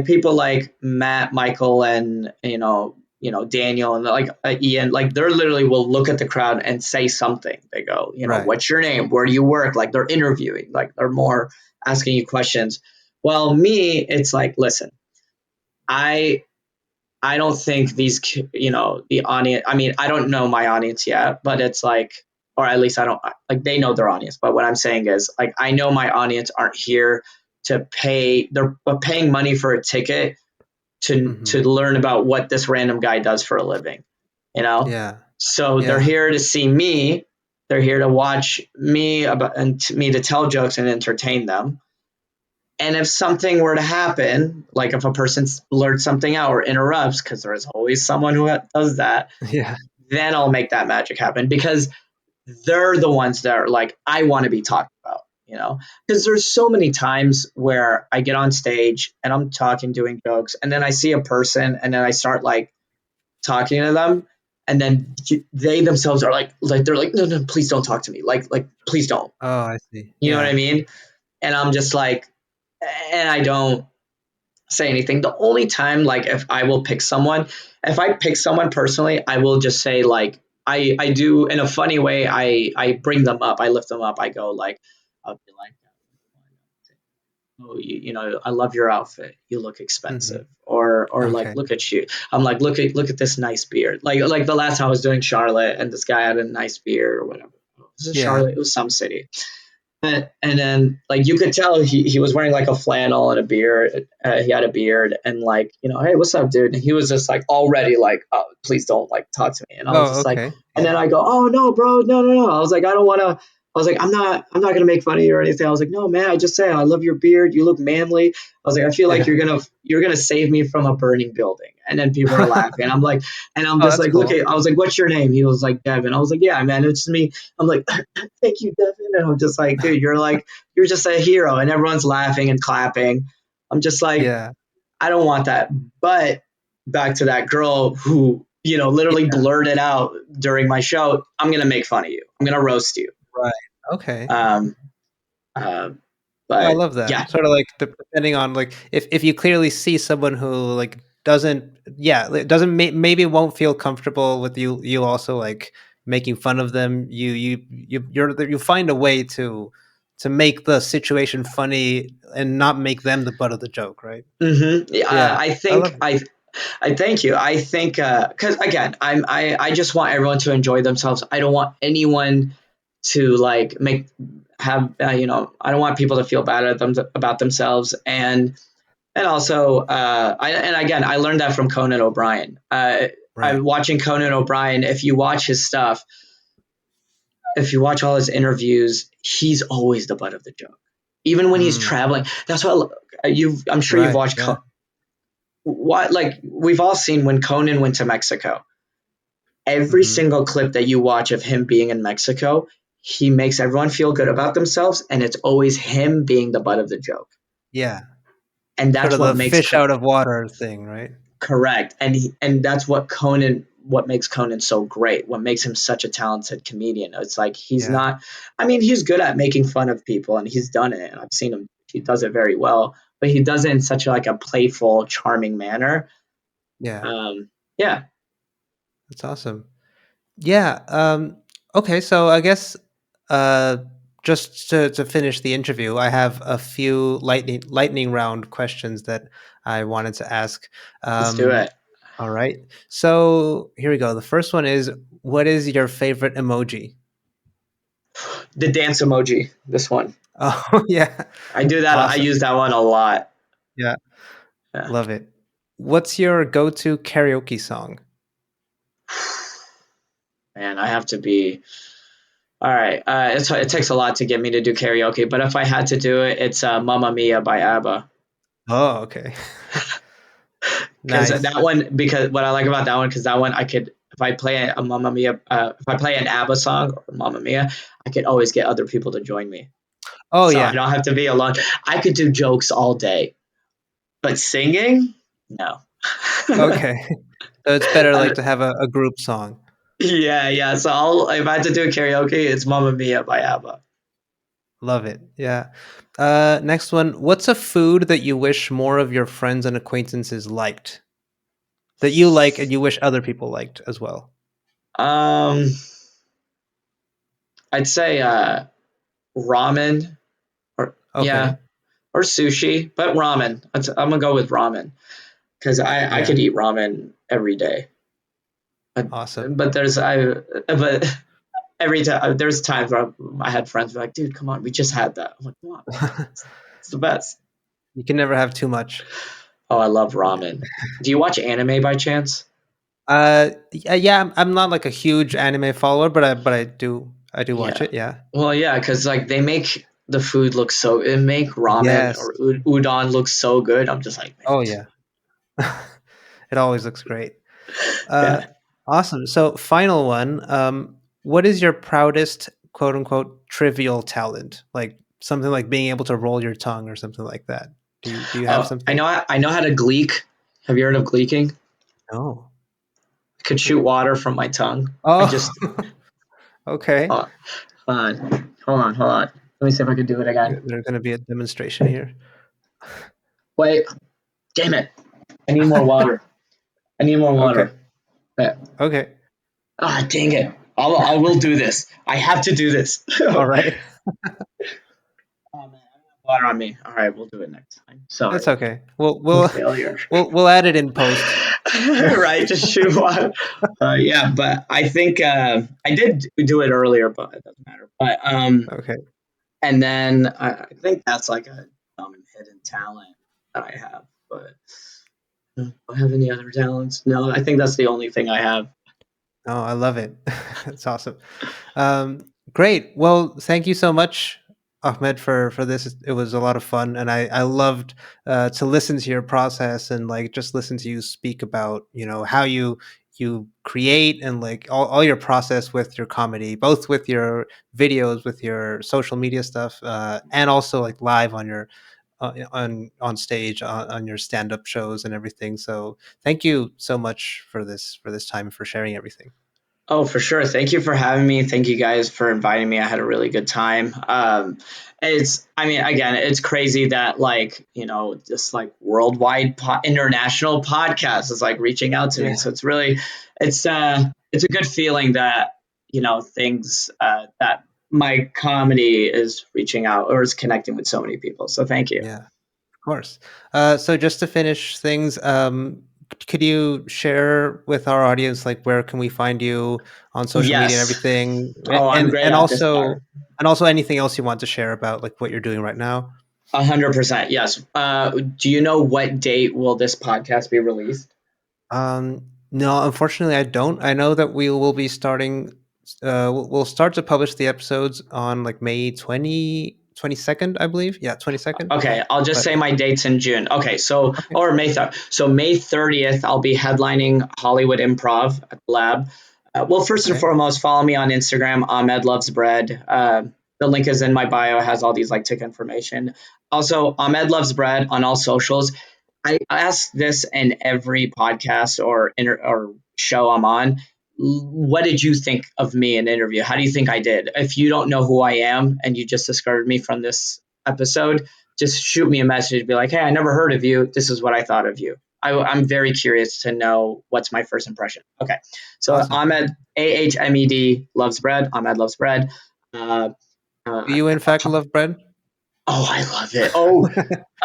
people like Matt, Michael, and Daniel, and like Ian, like they're literally will look at the crowd and say something. They go, Right. what's your name? Where do you work? Like they're interviewing, like they're more asking you questions. Well, me, it's like, listen, I I don't think the audience. I mean, I don't know my audience yet, but it's like, or at least I don't like they know their audience. But what I'm saying is, like, I know my audience aren't here to pay. They're paying money for a ticket to Mhm. learn about what this random guy does for a living. You know, Yeah. so they're Yeah. here to see me. They're here to watch me me to tell jokes and entertain them. And if something were to happen, like if a person blurts something out or interrupts, because there is always someone who does that, Yeah. then I'll make that magic happen because they're the ones that are like, I want to be talked about, Because there's so many times where I get on stage and I'm talking, doing jokes, and then I see a person and then I start like talking to them. And then they themselves are like they're like, no, no, please don't talk to me. Like, please don't. Oh, I see. You know what I Yeah. mean? And I'm just like, and I don't say anything. The only time, like, if I pick someone personally, I will just say like I do in a funny way. I bring them up, I lift them up. I go like, I'll be like, oh, I love your outfit. You look Mhm. expensive. Or like, Okay. look at you. I'm like, look at this nice beard. Like the last time I was doing Charlotte, and this guy had a nice beard or whatever. Was it Yeah. Charlotte? It was some city. And then like you could tell he was wearing like a flannel and a beard. He had a beard and like, hey, what's up, dude? And he was just like already like, oh, please don't like talk to me. And I was Oh, just like, okay. and Yeah. then I go, oh no, bro, no, no, no. I was like, I don't want to. I was like, I'm not gonna make fun of you or anything. I was like, no, man, I just say I love your beard. You look manly. I was like, I feel like Yeah. you're gonna save me from a burning building. And then people are laughing. I'm like, and I'm Oh, just that's like, look cool. at. I was like, what's your name? He was like, Devin. I was like, yeah, man, it's just me. I'm like, thank you, Devin. And I'm just like, dude, you're just a hero, and everyone's laughing and clapping. I'm just like, Yeah. I don't want that. But back to that girl who, literally Yeah. blurted out during my show, I'm going to make fun of you. I'm going to roast you. Right. Okay. Um, uh, I but love that. yeah. Sort of like depending on like if you clearly see someone who like doesn't maybe won't feel comfortable with you also like making fun of them. You find a way to make the situation funny and not make them the butt of the joke, right? Yeah, Yeah. I I love think it. I thank you. I think because again, I just want everyone to enjoy themselves. I don't want anyone to like make have I don't want people to feel bad about themselves. And also, and again, I learned that from Conan O'Brien. Right. I'm watching Conan O'Brien. If you watch his stuff, if you watch all his interviews, he's always the butt of the joke. Even when he's Mm, traveling, that's what you've. I'm sure you've right. watched. Yeah. What like we've all seen when Conan went to Mexico. Every Hmm. single clip that you watch of him being in Mexico, he makes everyone feel good about themselves, and it's always him being the butt of the joke. Yeah. And Sort that's of what the makes fish out of water thing, right? correct. And that's what makes Conan so great, what makes him such a talented comedian. It's like he's Yeah. not, I mean, he's good at making fun of people, and he's done it, and I've seen him, he does it very well, but he does it in such like a playful, charming manner. Yeah. Um, yeah, That's awesome. Yeah. Okay. So I guess uh, just to finish the interview, I have a few lightning round questions that I wanted to ask. let's do Um, it. all right. So here we go. The first one is, what is your favorite emoji? The dance emoji, this one. Oh, yeah. I do that. I Awesome. use that one a lot. Yeah. Yeah. Love it. What's your go-to karaoke song? Man, I have to be all right. It takes a lot to get me to do karaoke, but if I had to do it, it's "Mamma Mia" by ABBA. Oh, okay. Because Nice. that one, because what I like about that one, because that one I could, if I play a Mamma Mia, if I play an ABBA song or Mamma Mia, I could always get other people to join me, Oh, so I yeah. don't have to be alone. I could do jokes all day, but singing, no. Okay. So it's better like And- to have a group song. yeah, yeah. So I'll if I had to do karaoke, it's Mamma Mia by ABBA. Love it. Yeah. Next one. What's a food that you wish more of your friends and acquaintances liked? That you like and you wish other people liked as well? Um, I'd say ramen, or yeah, Okay. or sushi, but ramen. I'm gonna go with ramen because I Yeah. could eat ramen every day. But Awesome. but there's I but every time there's times where I had friends who are like, dude, come on, we just had that. I'm like, come on, man, it's the best. You can never have too much. Oh, I love Yeah. ramen. Do you watch anime by chance? Yeah, I'm not like a huge anime follower, but I do watch Yeah. it. Yeah. Well, yeah, because like they make the food look so it make ramen Yes. or udon look so good. I'm just like, man, Oh yeah. It always looks great. Uh, yeah. awesome. So, final one. What is your proudest quote unquote trivial talent? Like something like being able to roll your tongue or something like that. Do you have Oh, something? I know how to gleek. Have you heard of gleeking? No. I could shoot water from my tongue. I Oh, just okay. hold hold on. Let me see if I can do it again. There's going to be a demonstration here. Wait, damn it! I need more water. I need more Okay. water. Yeah. Okay. Ah, dang it! I will do this. I have to do this. All Oh right. man, I don't have water on me. All right, we'll do it next time. That's Sorry, okay. We'll I'm a we'll failure. we'll add it in post. Right, just shoot water. Yeah, but I think I did do it earlier, but it doesn't matter. But Okay. and then I think that's like a hidden talent that I have. But do I have any other talents? No, I think that's the only thing I have. Oh, I love it. That's awesome. Great. Well, thank you so much, Ahmed, for this. It was a lot of fun, and I loved to listen to your process and like just listen to you speak about how you create and like all your process with your comedy, both with your videos, with your social media stuff, and also like live on your on stage on your stand up shows and everything. So thank you so much for this time and for sharing everything. Oh, for sure. Thank you for having me. Thank you guys for inviting me. I had a really good time. I mean, again, it's crazy that like, just like worldwide international podcast is like reaching out to me. Yeah. So it's a good feeling that, things, that my comedy is reaching out or is connecting with so many people. So thank you. Yeah, of course. So just to finish things, could you share with our audience like where can we find you on social media and Yes. everything, Oh, I'm and great and at this part. also anything else you want to share about like what you're doing right now? 100%. Yes. Do you know what date will this podcast be released? Um, No, unfortunately, I don't. I know that we will be starting. We'll start to publish the episodes on like May 22nd, I believe. Yeah, 22nd. Okay, I'll just But say my dates in June. Okay, so okay, or May 3rd. So May 30th, I'll be headlining Hollywood Improv at the Lab. Well, first and okay, foremost, follow me on Instagram. Ahmed loves bread. The link is in my bio. It has all these like tick information. Also, Ahmed loves bread on all socials. I ask this in every podcast or show I'm on. What did you think of me in an interview? How do you think I did? If you don't know who I am and you just discovered me from this episode, just shoot me a message. Be like, hey, I never heard of you. This is what I thought of you. I'm very curious to know what's my first impression. Okay, so awesome. Ahmed Ahmed loves bread. Ahmed loves bread. Uh, Do you in fact love bread? Oh, I love it. Oh,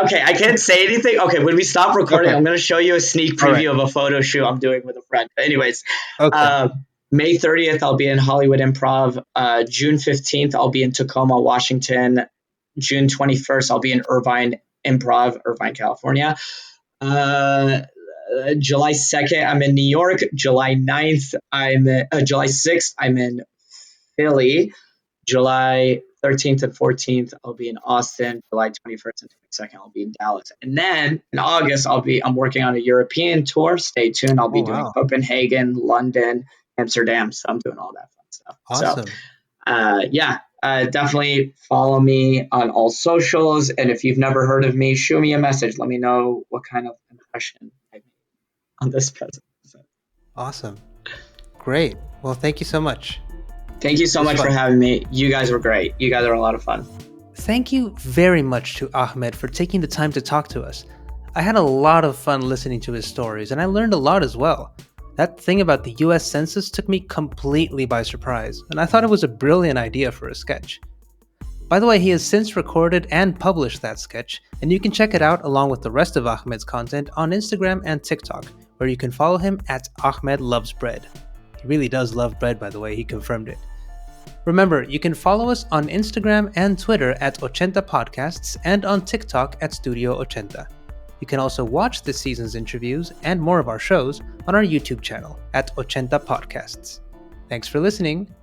okay. I can't say anything. Okay, when we stop recording, Okay. I'm going to show you a sneak All right. preview of a photo shoot I'm doing with a friend. But anyways, Okay. uh, May 30th, I'll be in Hollywood Improv. June 15th, I'll be in Tacoma, Washington. June 21st, I'll be in Irvine, California. Uh, July 2nd, I'm in New York. July 6th, I'm in Philly. July 13th and 14th, I'll be in Austin. July 21st and 22nd, I'll be in Dallas. And then in August, I'm working on a European tour. Stay tuned. I'll Oh be doing wow. Copenhagen, London, Amsterdam. So I'm doing all that fun stuff. So Awesome. yeah, definitely follow me on all socials. And if you've never heard of me, shoot me a message. Let me know what kind of impression I made on this present. Awesome. Great. Well, thank you so much. Thank you It so was much for fun. having me. You guys were great. You guys are a lot of fun. Thank you very much to Ahmed for taking the time to talk to us. I had a lot of fun listening to his stories, and I learned a lot as well. That thing about the US Census took me completely by surprise, and I thought it was a brilliant idea for a sketch. By the way, he has since recorded and published that sketch, and you can check it out along with the rest of Ahmed's content on Instagram and TikTok, where you can follow him at Ahmed Loves Bread. He really does love bread, by the way, he confirmed it. Remember, you can follow us on Instagram and Twitter at Ochenta Podcasts and on TikTok at Studio Ochenta. You can also watch this season's interviews and more of our shows on our YouTube channel at Ochenta Podcasts. Thanks for listening.